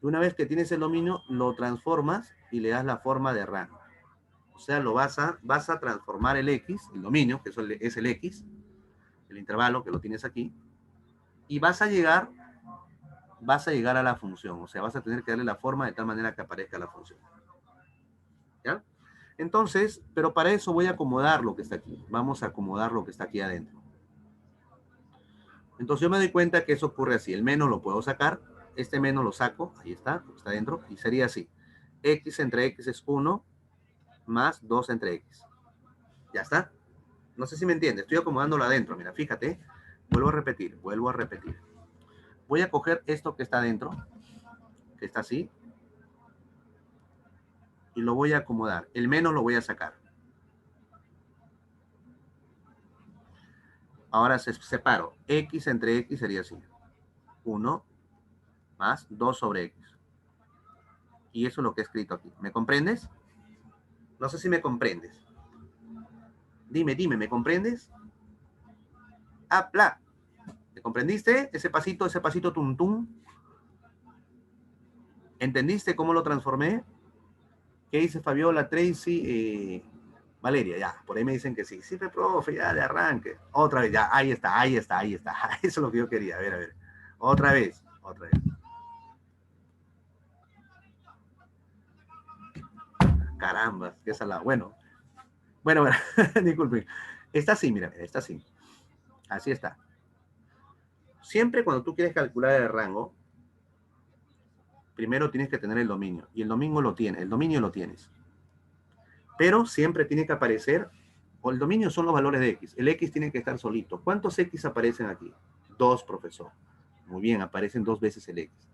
Una vez que tienes el dominio, lo transformas y le das la forma de rango. O sea, vas a transformar el x, el dominio, que es el x, el intervalo que lo tienes aquí, y vas a llegar a la función. O sea, vas a tener que darle la forma de tal manera que aparezca la función. ¿Ya? Entonces, pero para eso voy a acomodar lo que está aquí. Vamos a acomodar lo que está aquí adentro. Entonces yo me doy cuenta que eso ocurre así. El menos lo puedo sacar. Este menos lo saco. Ahí está adentro. Y sería así. X entre X es 1 más 2 entre X. Ya está. No sé si me entiende. Estoy acomodándolo adentro. Mira, fíjate. Vuelvo a repetir. Voy a coger esto que está adentro, que está así, y lo voy a acomodar. El menos lo voy a sacar. Ahora separo. X entre X sería así. 1 más 2 sobre X. Y eso es lo que he escrito aquí. ¿Me comprendes? No sé si me comprendes. Dime, ¿me comprendes? ¡Apla! ¿Me comprendiste? Ese pasito tum tum. ¿Entendiste cómo lo transformé? ¿Qué dice Fabiola, Tracy, Valeria? Ya, por ahí me dicen que sí. Sí, profe, ya de arranque. Otra vez, ya, ahí está. Eso es lo que yo quería. A ver. Otra vez. Caramba, qué salado. Bueno, disculpen. Está así, mira, está así. Así está. Siempre cuando tú quieres calcular el rango, primero tienes que tener el dominio. Y el dominio lo tienes. Pero siempre tiene que aparecer, o el dominio son los valores de x. El x tiene que estar solito. ¿Cuántos x aparecen aquí? 2, profesor. Muy bien, aparecen 2 veces el x.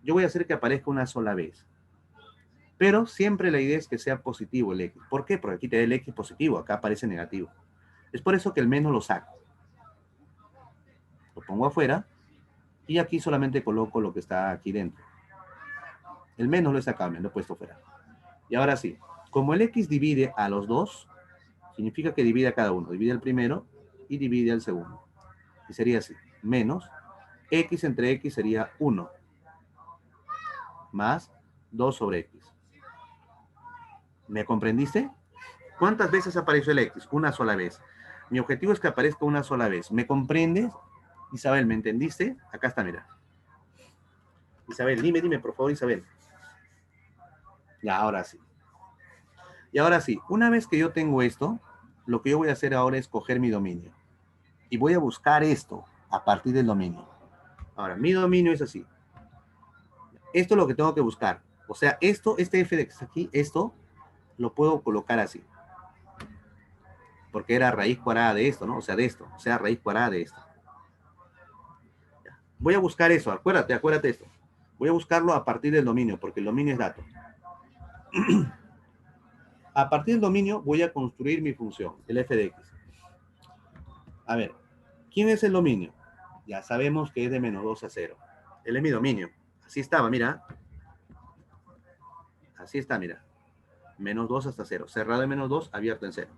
Yo voy a hacer que aparezca una sola vez. Pero siempre la idea es que sea positivo el x. ¿Por qué? Porque aquí te da el x positivo, acá aparece negativo. Es por eso que el menos lo saco. Lo pongo afuera y aquí solamente coloco lo que está aquí dentro. El menos lo he sacado, me lo he puesto fuera. Y ahora sí, como el x divide a los dos, significa que divide a cada uno. Divide al primero y divide al segundo. Y sería así, menos x entre x sería 1 más 2 sobre x. ¿Me comprendiste? ¿Cuántas veces apareció el x? Una sola vez. Mi objetivo es que aparezca una sola vez. ¿Me comprendes? Isabel, ¿me entendiste? Acá está, mira. Isabel, dime, por favor, Isabel. Ya, ahora sí. Y ahora sí, una vez que yo tengo esto, lo que yo voy a hacer ahora es coger mi dominio. Y voy a buscar esto a partir del dominio. Ahora, mi dominio es así. Esto es lo que tengo que buscar. O sea, este f de que está aquí, esto, lo puedo colocar así. Porque era raíz cuadrada de esto, ¿no? O sea, de esto. O sea, raíz cuadrada de esto. Voy a buscar eso. Acuérdate esto. Voy a buscarlo a partir del dominio, porque el dominio es dato. A partir del dominio voy a construir mi función, el f de x. A ver, ¿quién es el dominio? Ya sabemos que es de menos 2 a 0. Él es mi dominio. Así estaba, mira. Así está, mira. Menos 2 hasta 0. Cerrado en menos 2, abierto en 0.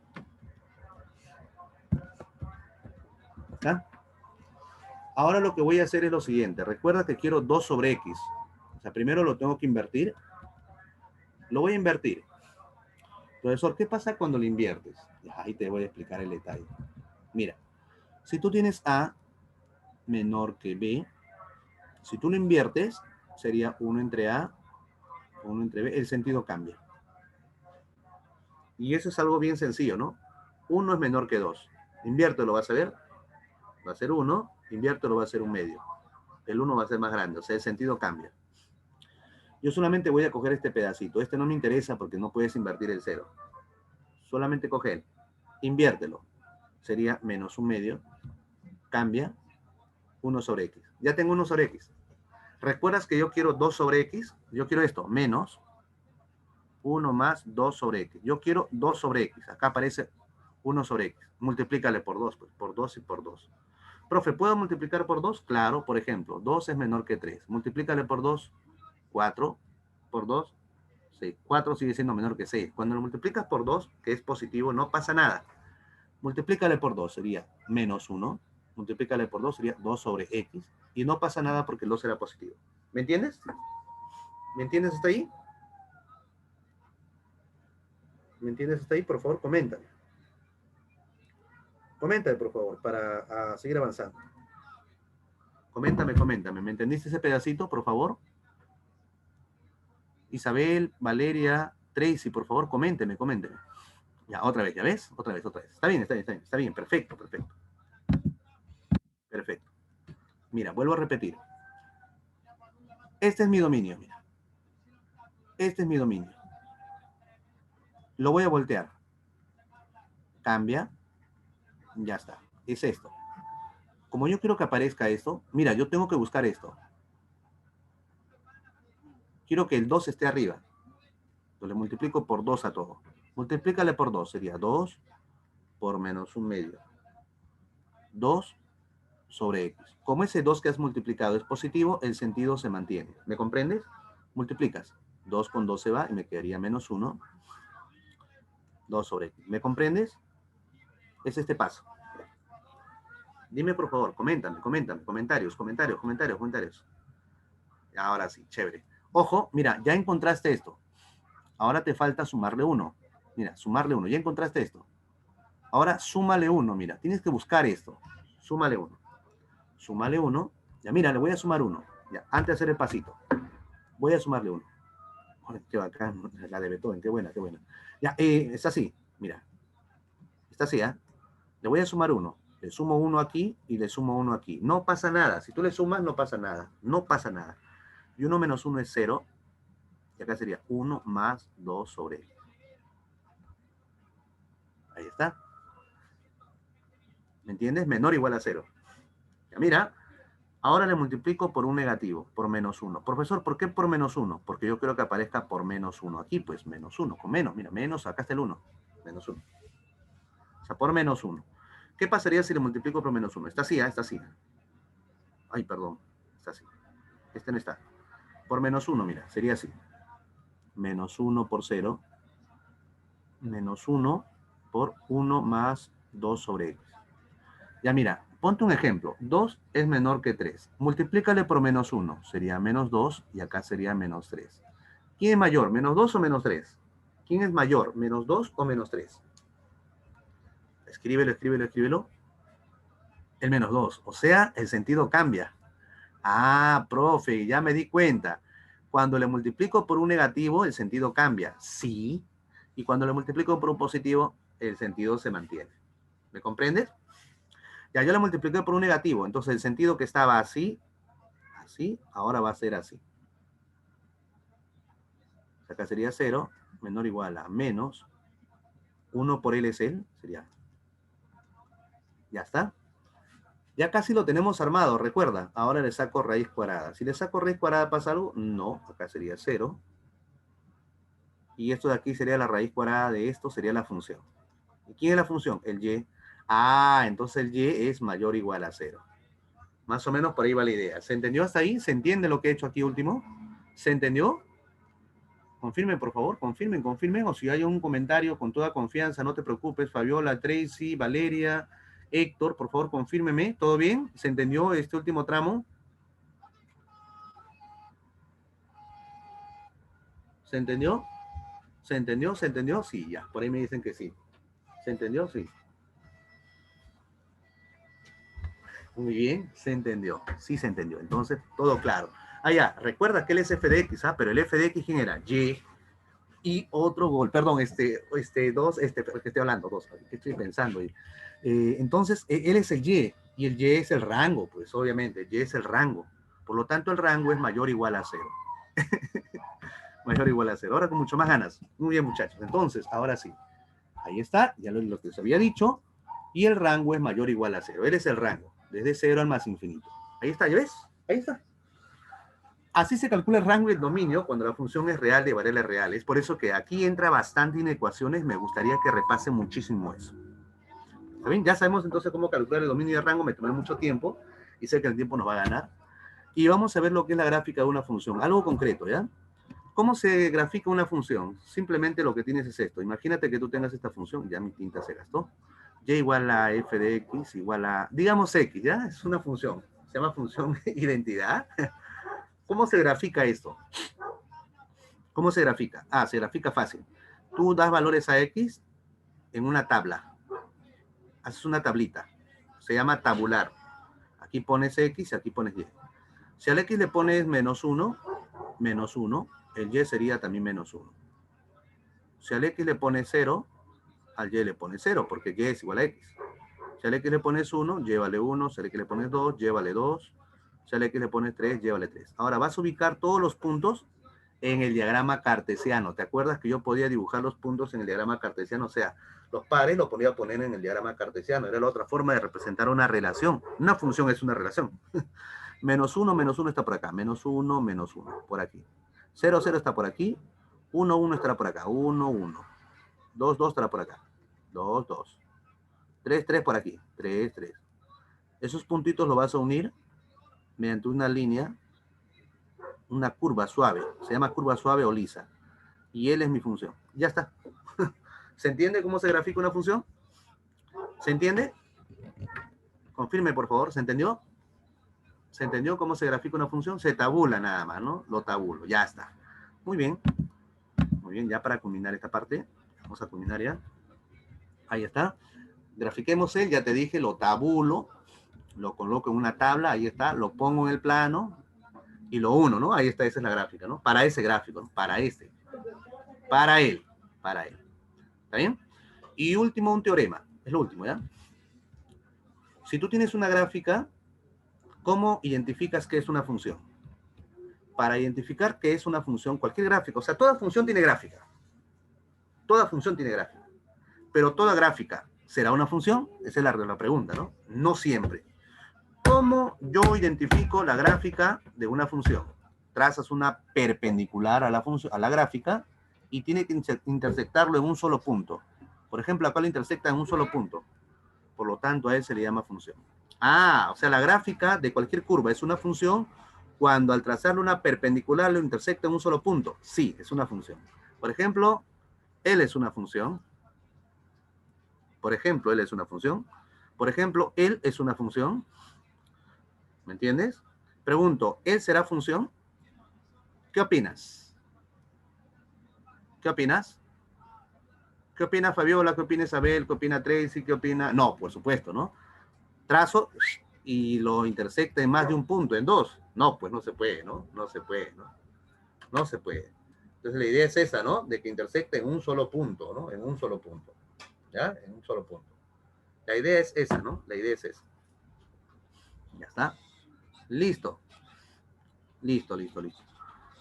¿Ya? Ahora lo que voy a hacer es lo siguiente. Recuerda que quiero 2 sobre x. O sea, primero lo tengo que invertir. Lo voy a invertir. Profesor, ¿qué pasa cuando lo inviertes? Ya, ahí te voy a explicar el detalle. Mira, si tú tienes a menor que b, si tú lo inviertes, sería 1 entre a, 1 entre b, el sentido cambia. Y eso es algo bien sencillo, ¿no? 1 es menor que 2. Inviértelo, ¿vas a ver? Va a ser 1, inviértelo, va a ser un medio. El 1 va a ser más grande, o sea, el sentido cambia. Yo solamente voy a coger este pedacito. Este no me interesa porque no puedes invertir el 0. Solamente coge él. Inviértelo. Sería menos 1/2. Cambia 1 sobre x. Ya tengo 1 sobre x. ¿Recuerdas que yo quiero 2 sobre x? Yo quiero esto, menos 1 más 2 sobre x. Yo quiero 2 sobre x. Acá aparece 1 sobre x. Multiplícale por 2, pues, por 2 y por 2. Profe, ¿puedo multiplicar por 2? Claro, por ejemplo, 2 es menor que 3. Multiplícale por 2, 4. Por 2, 6. 4 sigue siendo menor que 6. Cuando lo multiplicas por 2, que es positivo, no pasa nada. Multiplícale por 2, sería menos 1. Multiplícale por 2, sería 2 sobre x. Y no pasa nada porque el 2 era positivo. ¿Me entiendes? ¿Me entiendes hasta ahí? ¿Me entiendes hasta ahí? Por favor, coméntame. Coméntame, por favor, para seguir avanzando. Coméntame, coméntame. ¿Me entendiste ese pedacito, por favor? Isabel, Valeria, Tracy, por favor, coménteme, coménteme. Ya, otra vez, ¿ya ves? Otra vez, otra vez. Está bien, está bien, está bien. Está bien, perfecto, perfecto. Perfecto. Mira, vuelvo a repetir. Este es mi dominio, mira. Este es mi dominio. Lo voy a voltear. Cambia. Ya está. Es esto. Como yo quiero que aparezca esto, mira, yo tengo que buscar esto. Quiero que el 2 esté arriba. Entonces le multiplico por 2 a todo. Multiplícale por 2. Sería 2 por menos 1/2. 2 sobre x. Como ese 2 que has multiplicado es positivo, el sentido se mantiene. ¿Me comprendes? Multiplicas. 2 con 2 se va y me quedaría menos 1. 2 sobre x. ¿Me comprendes? Es este paso. Dime por favor, coméntame. Comentarios. Ahora sí, chévere. Ojo, mira, ya encontraste esto. Ahora te falta sumarle 1. Mira, sumarle 1. Ya encontraste esto. Ahora súmale 1, mira. Tienes que buscar esto. Súmale 1. Súmale 1. Ya, mira, le voy a sumar 1. Ya, antes de hacer el pasito. Voy a sumarle 1. Qué bacán, la de Beethoven, qué buena, qué buena. Ya, está así, mira. Está así, ¿ah? Le voy a sumar 1. Le sumo 1 aquí y le sumo 1 aquí. No pasa nada. Si tú le sumas, no pasa nada. No pasa nada. Y 1 menos 1 es 0. Y acá sería 1 más 2 sobre x. Ahí está. ¿Me entiendes? Menor o igual a 0. Ya mira, ahora le multiplico por un negativo, por menos 1. Profesor, ¿por qué por menos 1? Porque yo quiero que aparezca por menos 1 aquí, pues menos 1, con menos, mira, menos, acá está el 1, menos 1. O sea, por menos 1. ¿Qué pasaría si le multiplico por menos 1? Está así, ¿eh? Está así. Ay, perdón, está así. Este no está. Por menos 1, mira, sería así. Menos 1 por 0, menos 1 por 1 más 2 sobre x. Ya mira, ponte un ejemplo. 2 es menor que 3. Multiplícale por menos 1. Sería menos 2 y acá sería menos 3. ¿Quién es mayor, menos 2 o menos 3? ¿Quién es mayor, menos 2 o menos 3? Escríbelo, escríbelo, escríbelo. El menos 2. O sea, el sentido cambia. Ah, profe, ya me di cuenta. Cuando le multiplico por un negativo, el sentido cambia. Sí. Y cuando le multiplico por un positivo, el sentido se mantiene. ¿Me comprendes? Ya yo le multipliqué por un negativo, entonces el sentido que estaba así, así, ahora va a ser así. Acá sería 0, menor o igual a menos 1 por LCL, sería. Ya está. Ya casi lo tenemos armado, recuerda. Ahora le saco raíz cuadrada. Si le saco raíz cuadrada, ¿pasa algo? No, acá sería 0. Y esto de aquí sería la raíz cuadrada de esto, sería la función. ¿Y quién es la función? El y. Ah, entonces el y es mayor o igual a 0. Más o menos por ahí va la idea. ¿Se entendió hasta ahí? ¿Se entiende lo que he hecho aquí último? ¿Se entendió? Confirmen, por favor, confirmen. O si hay un comentario con toda confianza, no te preocupes. Fabiola, Tracy, Valeria, Héctor, por favor, confírmeme. ¿Todo bien? ¿Se entendió este último tramo? ¿Se entendió? ¿Se entendió? ¿Se entendió? Sí, ya. Por ahí me dicen que sí. ¿Se entendió? Sí. Muy bien, se entendió. Sí se entendió. Entonces, todo claro. Ah, ya. Recuerda que él es f de x, ¿ah? Pero el f de x, ¿quién era? Y otro gol, perdón, dos, porque estoy hablando, dos, ¿qué estoy pensando? Entonces, él es el y el Y es el rango, pues obviamente, el Y es el rango. Por lo tanto, el rango es mayor o igual a 0. Mayor o igual a 0. Ahora con mucho más ganas. Muy bien, muchachos. Entonces, ahora sí. Ahí está, ya lo que os había dicho. Y el rango es mayor o igual a 0. Él es el rango, desde 0 al más infinito. Ahí está, ¿ya ves? Ahí está. Así se calcula el rango y el dominio cuando la función es real de variables reales. Es por eso que aquí entra bastante en ecuaciones. Me gustaría que repase muchísimo eso. ¿Está bien? Ya sabemos entonces cómo calcular el dominio y el rango. Me tomé mucho tiempo y sé que el tiempo nos va a ganar. Y vamos a ver lo que es la gráfica de una función. Algo concreto, ¿ya? ¿Cómo se grafica una función? Simplemente lo que tienes es esto. Imagínate que tú tengas esta función. Ya mi tinta se gastó. Y igual a f de x igual a, digamos x, ¿ya? Es una función. Se llama función identidad. ¿Cómo se grafica esto? ¿Cómo se grafica? Ah, se grafica fácil. Tú das valores a x en una tabla. Haces una tablita. Se llama tabular. Aquí pones x y aquí pones y. Si al x le pones menos 1, el y sería también menos 1. Si al x le pones 0, al y le pones 0, porque y es igual a x. Si al x le pones 1, llévale 1. Si al x le pones 2, llévale 2. Si al x le pones 3, llévale 3. Ahora vas a ubicar todos los puntos en el diagrama cartesiano. ¿Te acuerdas que yo podía dibujar los puntos en el diagrama cartesiano? O sea, los pares los podía poner en el diagrama cartesiano. Era la otra forma de representar una relación. Una función es una relación. Menos 1 está por acá. Menos 1, por aquí. 0, 0 está por aquí. 1, 1 estará por acá. 1, 1. 2, 2 estará por acá. 2, 2. 3, 3 por aquí. 3, 3. Esos puntitos los vas a unir mediante una línea, una curva suave. Se llama curva suave o lisa. Y L es mi función. Ya está. ¿Se entiende cómo se grafica una función? ¿Se entiende? Confirme, por favor. ¿Se entendió? ¿Se entendió cómo se grafica una función? Se tabula nada más, ¿no? Lo tabulo. Ya está. Muy bien. Muy bien. Ya para culminar esta parte. Vamos a culminar ya. Ahí está. Grafiquemos él. Ya te dije, lo tabulo. Lo coloco en una tabla. Ahí está. Lo pongo en el plano. Y lo uno, ¿no? Ahí está. Esa es la gráfica, ¿no? Para ese gráfico, ¿no? Para este. Para él. Para él. ¿Está bien? Y último, un teorema. Es lo último, ¿ya? Si tú tienes una gráfica, ¿cómo identificas qué es una función? Para identificar qué es una función, cualquier gráfica, o sea, toda función tiene gráfica. Toda función tiene gráfica. Pero toda gráfica, ¿será una función? Esa es la pregunta, ¿no? No siempre. ¿Cómo yo identifico la gráfica de una función? Trazas una perpendicular a la gráfica y tiene que intersectarlo en un solo punto. Por ejemplo, acá lo intersecta en un solo punto. Por lo tanto, a él se le llama función. Ah, o sea, la gráfica de cualquier curva es una función cuando al trazarle una perpendicular lo intersecta en un solo punto. Sí, es una función. Por ejemplo, él es una función. Por ejemplo, él es una función. Por ejemplo, él es una función. ¿Me entiendes? Pregunto, ¿él será función? ¿Qué opinas? ¿Qué opinas? ¿Qué opina Fabiola? ¿Qué opina Isabel? ¿Qué opina Tracy? ¿Qué opina? No, por supuesto, ¿no? Trazo y lo intersecta en más de un punto, en dos. No, pues no se puede, ¿no? No se puede, ¿no? No se puede. Entonces la idea es esa, ¿no? De que intersecte en un solo punto, ¿no? En un solo punto. ¿Ya? En un solo punto. La idea es esa, ¿no? La idea es esa. Ya está. Listo. Listo, listo, listo.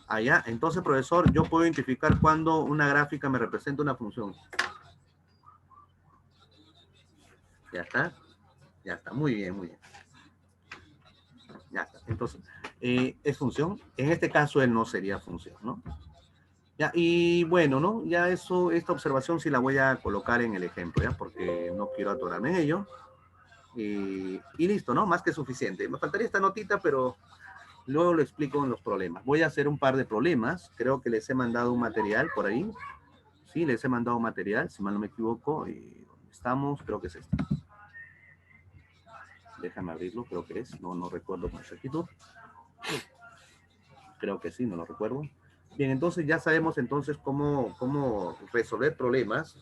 Allá, entonces, profesor, yo puedo identificar cuando una gráfica me representa una función. Ya está. Ya está. Muy bien, muy bien. Ya está. Entonces, es función. En este caso, él no sería función, ¿no? Ya, y bueno, ¿no? Ya eso, esta observación sí la voy a colocar en el ejemplo, ¿ya? Porque no quiero atorarme en ello. Y listo, ¿no? Más que suficiente. Me faltaría esta notita, pero luego lo explico en los problemas. Voy a hacer un par de problemas. Creo que les he mandado un material por ahí. Sí, les he mandado un material, si mal no me equivoco. ¿Dónde estamos? Creo que es este. Déjame abrirlo, creo que es. No recuerdo con exactitud. Creo que sí, no lo recuerdo. Bien, entonces ya sabemos entonces cómo resolver problemas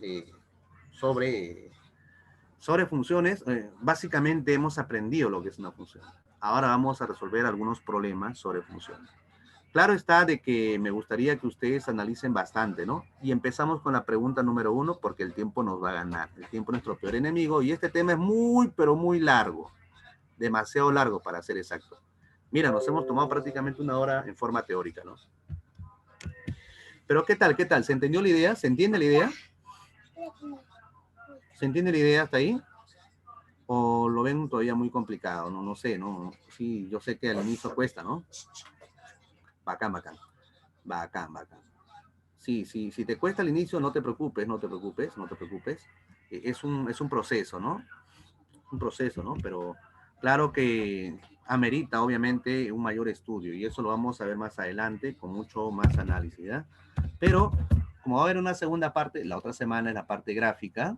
sobre funciones. Básicamente hemos aprendido lo que es una función. Ahora vamos a resolver algunos problemas sobre funciones. Claro está de que me gustaría que ustedes analicen bastante, ¿no? Y empezamos con la pregunta número 1 porque el tiempo nos va a ganar. El tiempo es nuestro peor enemigo y este tema es muy, pero muy largo. Demasiado largo para ser exacto. Mira, nos hemos tomado prácticamente una hora en forma teórica, ¿no? Pero ¿qué tal? ¿Qué tal? ¿Se entendió la idea? ¿Se entiende la idea? ¿Se entiende la idea hasta ahí? ¿O lo ven todavía muy complicado? No, no sé, ¿no? Sí, yo sé que al inicio cuesta, ¿no? Bacán, bacán. Bacán, bacán. Sí, sí, si te cuesta al inicio, no te preocupes, no te preocupes, no te preocupes. Es un proceso, ¿no? Un proceso, ¿no? Pero claro que amerita, obviamente, un mayor estudio y eso lo vamos a ver más adelante con mucho más análisis, ¿ya? Pero como va a haber una segunda parte, la otra semana es la parte gráfica,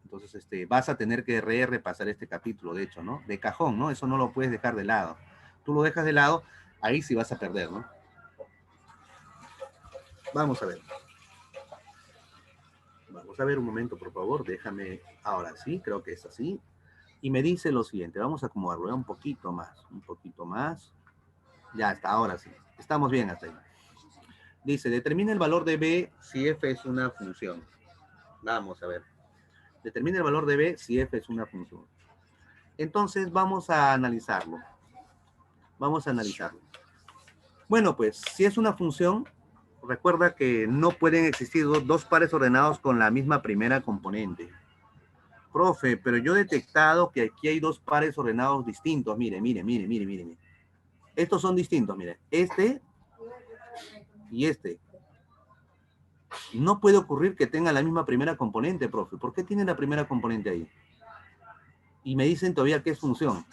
entonces vas a tener que repasar este capítulo, de hecho, ¿no? De cajón, ¿no? Eso no lo puedes dejar de lado. Tú lo dejas de lado, ahí sí vas a perder, ¿no? Vamos a ver. Vamos a ver un momento, por favor. Déjame, ahora sí, creo que es así. Y me dice lo siguiente, vamos a acomodarlo un poquito más, un poquito más. Ya está, ahora sí. Estamos bien hasta ahí. Dice, determina el valor de b si f es una función. Vamos a ver. Determina el valor de b si f es una función. Entonces vamos a analizarlo. Vamos a analizarlo. Bueno, pues si es una función, recuerda que no pueden existir dos pares ordenados con la misma primera componente. Profe, pero yo he detectado que aquí hay dos pares ordenados distintos. Mire, mire, mire, mire, mire, mire. Estos son distintos, mire. Este y este. No puede ocurrir que tengan la misma primera componente, profe. ¿Por qué tiene la primera componente ahí? Y me dicen todavía que es función.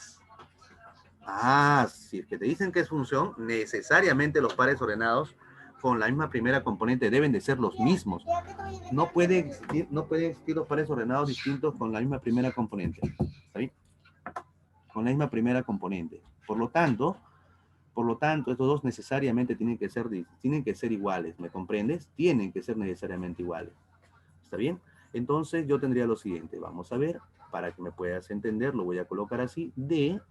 Ah, si es que te dicen que es función, necesariamente los pares ordenados con la misma primera componente deben de ser los mismos. No pueden existir los pares ordenados distintos con la misma primera componente. ¿Está bien? Con la misma primera componente. Por lo tanto, estos dos necesariamente tienen que ser iguales, ¿me comprendes? Tienen que ser necesariamente iguales. ¿Está bien? Entonces yo tendría lo siguiente, vamos a ver, para que me puedas entender, lo voy a colocar así, de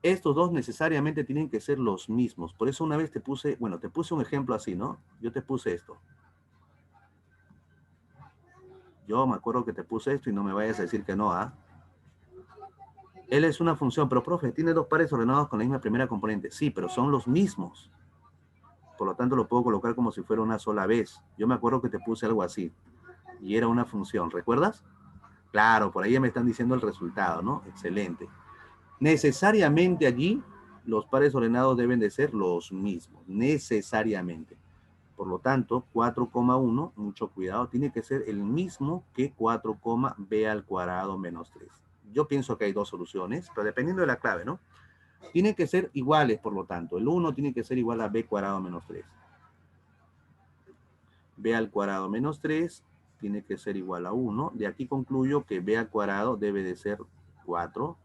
estos dos necesariamente tienen que ser los mismos. Por eso una vez te puse un ejemplo así, ¿no? Yo te puse esto. Yo me acuerdo que te puse esto y no me vayas a decir que no, ¿ah? Él es una función, pero profe, tiene dos pares ordenados con la misma primera componente. Sí, pero son los mismos. Por lo tanto, lo puedo colocar como si fuera una sola vez. Yo me acuerdo que te puse algo así. Y era una función, ¿recuerdas? Claro, por ahí ya me están diciendo el resultado, ¿no? Excelente. Necesariamente allí, los pares ordenados deben de ser los mismos. Necesariamente. Por lo tanto, 4,1, mucho cuidado, tiene que ser el mismo que 4, b al cuadrado menos 3. Yo pienso que hay dos soluciones, pero dependiendo de la clave, ¿no? Tienen que ser iguales, por lo tanto. El 1 tiene que ser igual a b cuadrado menos 3. B al cuadrado menos 3 tiene que ser igual a 1. De aquí concluyo que b al cuadrado debe de ser 4.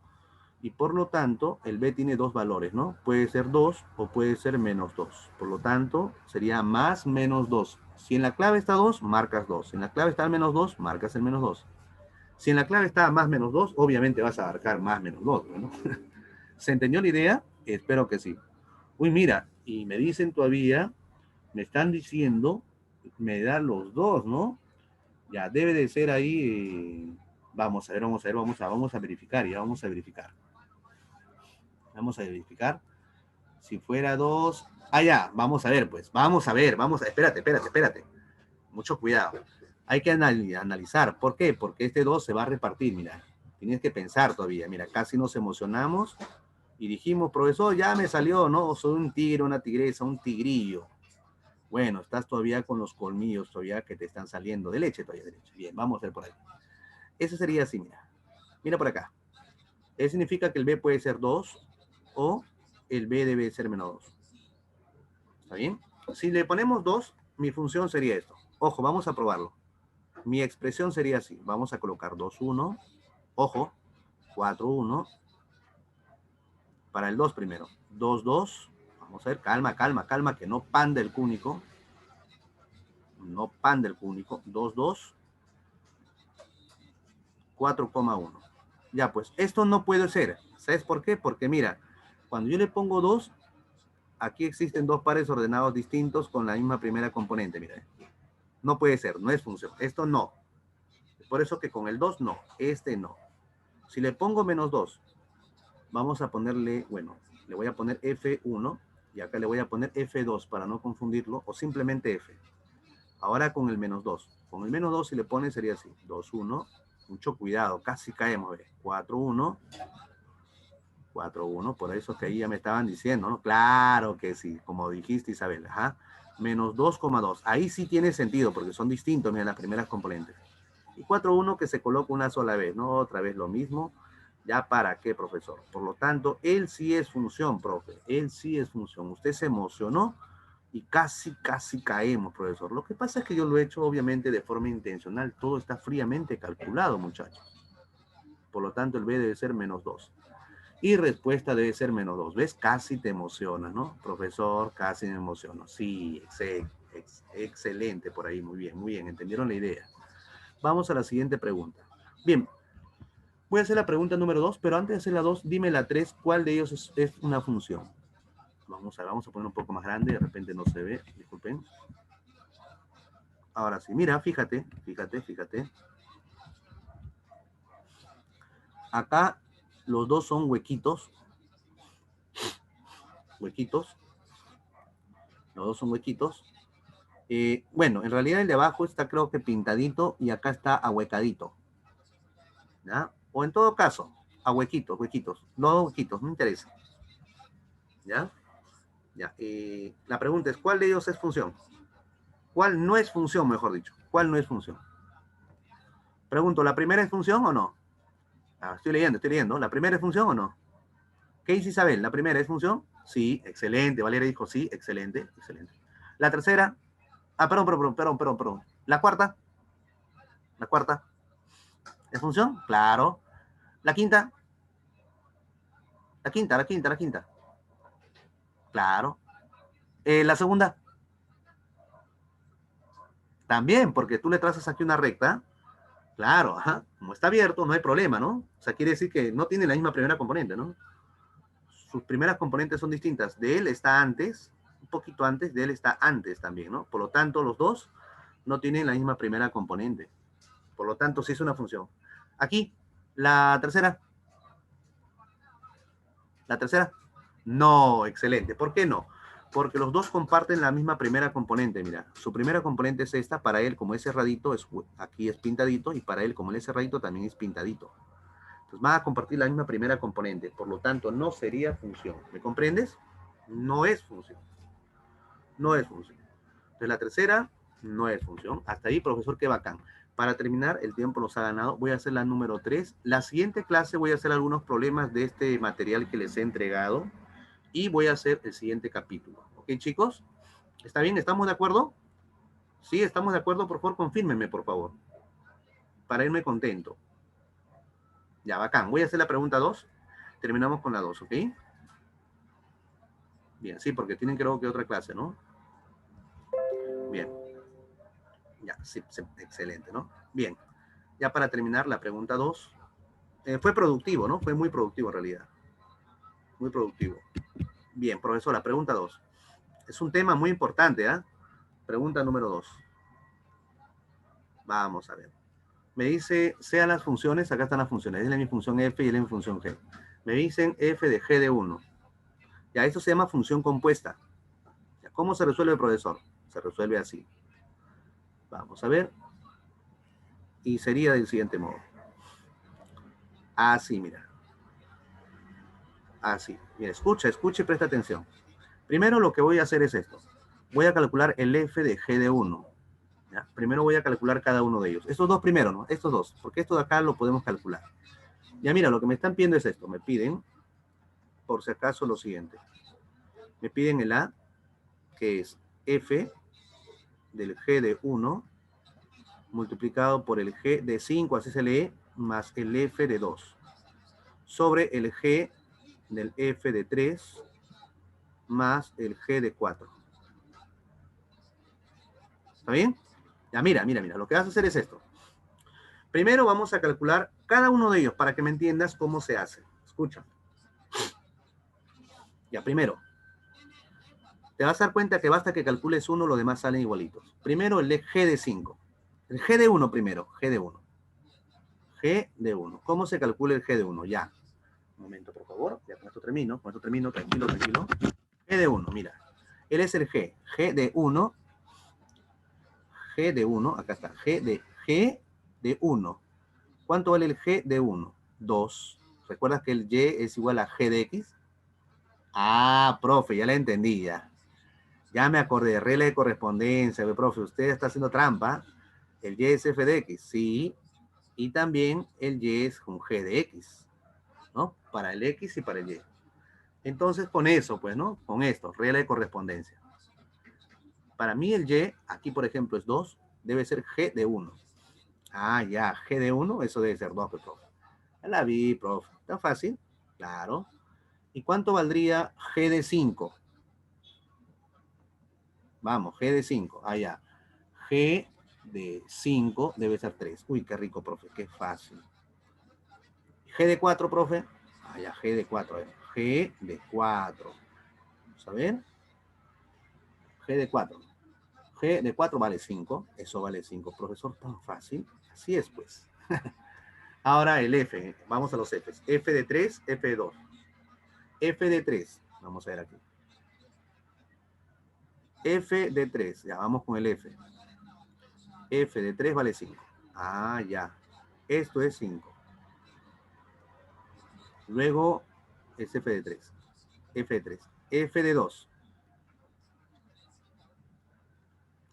Y por lo tanto, el b tiene dos valores, ¿no? Puede ser 2 o puede ser menos 2. Por lo tanto, sería más menos 2. Si en la clave está 2, marcas 2. Si en la clave está el menos 2, marcas el menos 2. Si en la clave está más menos 2, obviamente vas a marcar más menos 2, ¿no? ¿Se entendió la idea? Espero que sí. Uy, mira, y me dicen todavía, me están diciendo, me dan los dos, ¿no? Ya, debe de ser ahí, vamos a ver, vamos a verificar, ya vamos a verificar. Vamos a verificar. Si fuera 2, ya, vamos a ver, pues, espérate. Mucho cuidado. Hay que analizar. ¿Por qué? Porque este 2 se va a repartir, mira. Tienes que pensar todavía, mira, casi nos emocionamos y dijimos, profesor, ya me salió, ¿no? Soy un tigre, una tigresa, un tigrillo. Bueno, estás todavía con los colmillos todavía que te están saliendo de leche todavía de leche. Bien, vamos a ver por ahí. Eso sería así, mira. Mira por acá. Eso significa que el b puede ser 2 o el b debe ser menos 2. ¿Está bien? Si le ponemos 2, mi función sería esto. Ojo, vamos a probarlo. Mi expresión sería así. Vamos a colocar 2, 1. Ojo, 4, 1. Para el 2 primero. 2, 2. Vamos a ver, calma, que no panda el cúnico. No panda el cúnico. 2, 2. 4,1. Ya, pues, esto no puede ser. ¿Sabes por qué? Porque mira, cuando yo le pongo 2, aquí existen dos pares ordenados distintos con la misma primera componente, mira. No puede ser, no es función. Esto no. Por eso que con el 2 no, este no. Si le pongo menos 2, vamos a ponerle, bueno, le voy a poner F1 y acá le voy a poner F2 para no confundirlo, o simplemente F. Ahora con el menos 2. Con el menos 2 si le pones sería así. 2, 1. Mucho cuidado, casi caemos. 4, 1. 4, 1. Por eso que ahí ya me estaban diciendo, ¿no? Claro que sí, como dijiste, Isabel. Ajá. Menos 2,2. Ahí sí tiene sentido porque son distintos, mira, las primeras componentes. Y 4, 1 que se coloca una sola vez, ¿no? Otra vez lo mismo. ¿Ya para qué, profesor? Por lo tanto, él sí es función, profe. Él sí es función. Usted se emocionó y casi caemos, profesor. Lo que pasa es que yo lo he hecho, obviamente, de forma intencional. Todo está fríamente calculado, muchachos. Por lo tanto, el B debe ser menos 2. Y respuesta debe ser menos 2. ¿Ves? Casi te emocionas, ¿no? Profesor, casi me emociono. Sí, excelente por ahí. Muy bien, muy bien. ¿Entendieron la idea? Vamos a la siguiente pregunta. Bien, voy a hacer la pregunta número 2, pero antes de hacer la 2, dime la 3, ¿cuál de ellos es una función? Vamos a poner un poco más grande, de repente no se ve, disculpen. Ahora sí, mira, fíjate. Acá los dos son huequitos. Los dos son huequitos. Bueno, en realidad el de abajo está creo que pintadito y acá está ahuecadito. ¿Ya? O en todo caso, a huequitos. Los dos huequitos, no interesa. ¿Ya? Ya. La pregunta es, ¿cuál de ellos es función? ¿Cuál no es función, mejor dicho? ¿Cuál no es función? Pregunto, ¿la primera es función o no? Estoy leyendo. ¿La primera es función o no? ¿Qué dice Isabel? ¿La primera es función? Sí, excelente. Valeria dijo sí, excelente. La tercera, perdón. La cuarta, ¿es función? Claro. La quinta, la quinta. Claro. La segunda, también, porque tú le trazas aquí una recta. Claro, ajá. Como está abierto, no hay problema, ¿no? O sea, quiere decir que no tiene la misma primera componente, ¿no? Sus primeras componentes son distintas. De él está antes, un poquito antes, de él está antes también, ¿no? Por lo tanto, los dos no tienen la misma primera componente. Por lo tanto, sí es una función. Aquí, la tercera. No, excelente. ¿Por qué no? Porque los dos comparten la misma primera componente, mira. Su primera componente es esta, para él como es cerradito, aquí es pintadito, y para él como él es cerradito también es pintadito. Entonces van a compartir la misma primera componente, por lo tanto no sería función. ¿Me comprendes? No es función. Entonces la tercera no es función. Hasta ahí, profesor, qué bacán. Para terminar, el tiempo nos ha ganado. Voy a hacer la número 3. La siguiente clase voy a hacer algunos problemas de este material que les he entregado y voy a hacer el siguiente capítulo. ¿Ok, chicos? ¿Está bien? ¿Estamos de acuerdo? Sí, estamos de acuerdo. Por favor, confírmenme, por favor, para irme contento. Ya, bacán. Voy a hacer la pregunta 2. Terminamos con la 2, ¿ok? Bien, sí, porque tienen creo que otra clase, ¿no? Bien. Ya, sí, excelente, ¿no? Bien. Ya para terminar, la pregunta 2. Fue productivo, ¿no? Fue muy productivo en realidad. Muy productivo. Bien, profesor, la pregunta 2. Es un tema muy importante, ¿ah? Pregunta número 2. Vamos a ver. Me dice, sean las funciones, acá están las funciones. Es mi función f y es mi función g. Me dicen f de g de 1. Ya, eso se llama función compuesta. Ya, ¿cómo se resuelve, profesor? Se resuelve así. Vamos a ver. Y sería del siguiente modo. Así, mira. Así. Mira, escucha y presta atención. Primero lo que voy a hacer es esto. Voy a calcular el f de g de 1. ¿Ya? Primero voy a calcular cada uno de ellos. Estos dos primero, ¿no? Estos dos. Porque esto de acá lo podemos calcular. Ya mira, lo que me están pidiendo es esto. Me piden, por si acaso, lo siguiente. Me piden el A, que es f del g de 1 multiplicado por el g de 5, así se lee, más el f de 2, sobre el g del f de 3 más el g de 4. ¿Está bien? Ya, mira. Lo que vas a hacer es esto. Primero vamos a calcular cada uno de ellos para que me entiendas cómo se hace. Escucha. Ya, primero. Te vas a dar cuenta que basta que calcules uno, los demás salen igualitos. Primero el g de 5. El g de 1 primero. G de 1. G de 1. ¿Cómo se calcula el g de 1? Ya. Un momento, por favor. Ya con esto termino. Tranquilo. G de 1, mira. Él es el G. G de 1. G de 1, acá está, G de 1. ¿Cuánto vale el G de 1? 2. ¿Recuerdas que el Y es igual a G de X? Ah, profe, ya la entendí ya. Ya me acordé, regla de correspondencia, profe, usted está haciendo trampa. El Y es F de X, sí. Y también el Y es un G de X, ¿no? Para el X y para el Y. Entonces, con eso, pues, ¿no? Con esto, regla de correspondencia. Para mí el Y, aquí por ejemplo es 2, debe ser G de 1. Ah, ya, G de 1, eso debe ser 2, pues, profe. Ya la vi, profe. ¿Está fácil? Claro. ¿Y cuánto valdría G de 5? Vamos, G de 5. Ah, ya. G de 5 debe ser 3. Uy, qué rico, profe, qué fácil. G de 4, profe. Ah, ya, G de 4. G de 4. Vamos a ver. G de 4. G de 4 vale 5. Eso vale 5. Profesor, tan fácil. Así es, pues. Ahora el F. Vamos a los Fs. F de 3, F de 2. F de 3. Vamos a ver aquí. F de 3. Ya, vamos con el F. F de 3 vale 5. Ah, ya. Esto es 5. Luego es F de 3. F de 3. F de 2.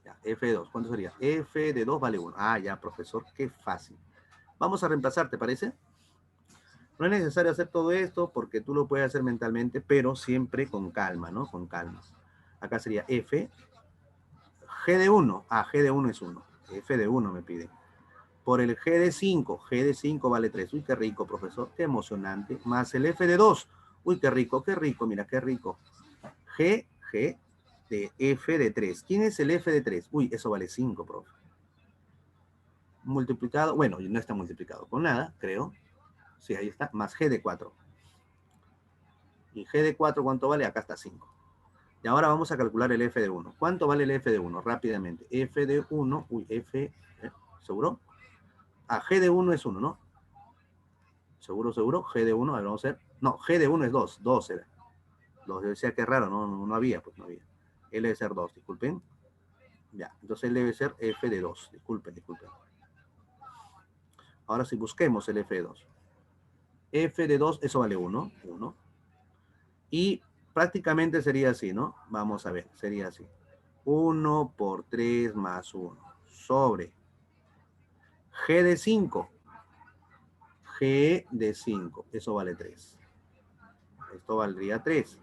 Ya, F de 2. ¿Cuánto sería? F de 2 vale 1. Ah, ya, profesor. Qué fácil. Vamos a reemplazar, ¿te parece? No es necesario hacer todo esto porque tú lo puedes hacer mentalmente, pero siempre con calma, ¿no? Con calma. Acá sería F. G de 1. Ah, G de 1 es 1. F de 1 me pide. Por el G de 5. G de 5 vale 3. Uy, qué rico, profesor. Qué emocionante. Más el F de 2. Uy, qué rico, qué rico. Mira, qué rico. G de F de 3. ¿Quién es el F de 3? Uy, eso vale 5, profe. Multiplicado. Bueno, no está multiplicado con nada, creo. Sí, ahí está. Más G de 4. Y G de 4, ¿cuánto vale? Acá está 5. Y ahora vamos a calcular el F de 1. ¿Cuánto vale el F de 1? Rápidamente. F de 1, uy, F, ¿seguro? Ah, G de 1 es 1, ¿no? ¿Seguro, seguro? G de 1, a ver, vamos a ver. No, G de 1 es 2, 2 era. 2, decía que raro, no había, pues no había. Él debe ser 2, disculpen. Ya, entonces él debe ser F de 2, disculpen. Ahora sí, busquemos el F de 2. F de 2, eso vale 1, 1. Y prácticamente sería así, ¿no? Vamos a ver, sería así. 1 por 3 más 1 sobre G de 5. G de 5, eso vale 3. Esto valdría 3.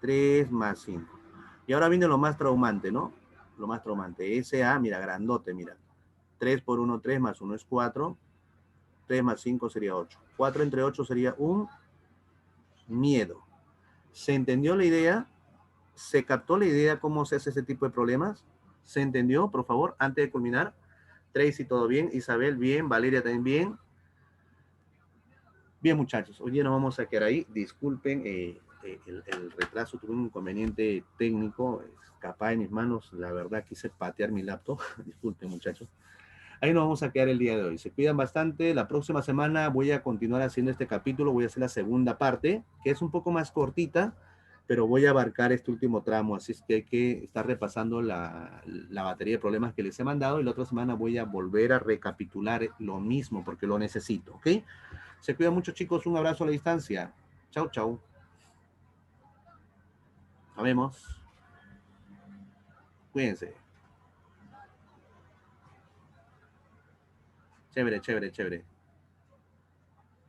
3 más 5. Y ahora viene lo más traumante, ¿no? Lo más traumante. SA, mira, grandote, mira. 3 por 1, 3 más 1 es 4. 3 más 5 sería 8. 4 entre 8 sería un miedo. ¿Se entendió la idea? ¿Se captó la idea cómo se hace ese tipo de problemas? ¿Se entendió, por favor, antes de culminar? Tracy, ¿todo bien? Isabel, bien. Valeria, también bien. Bien, muchachos, hoy día nos vamos a quedar ahí. Disculpen el retraso, tuve un inconveniente técnico, escapá de mis manos. La verdad, quise patear mi laptop. Disculpen, muchachos. Ahí nos vamos a quedar el día de hoy. Se cuidan bastante. La próxima semana voy a continuar haciendo este capítulo. Voy a hacer la segunda parte, que es un poco más cortita, pero voy a abarcar este último tramo. Así es que hay que estar repasando la batería de problemas que les he mandado. Y la otra semana voy a volver a recapitular lo mismo, porque lo necesito, ¿ok? Se cuidan mucho, chicos. Un abrazo a la distancia. Chau, chau. Nos vemos. Cuídense. Chévere, chévere, chévere.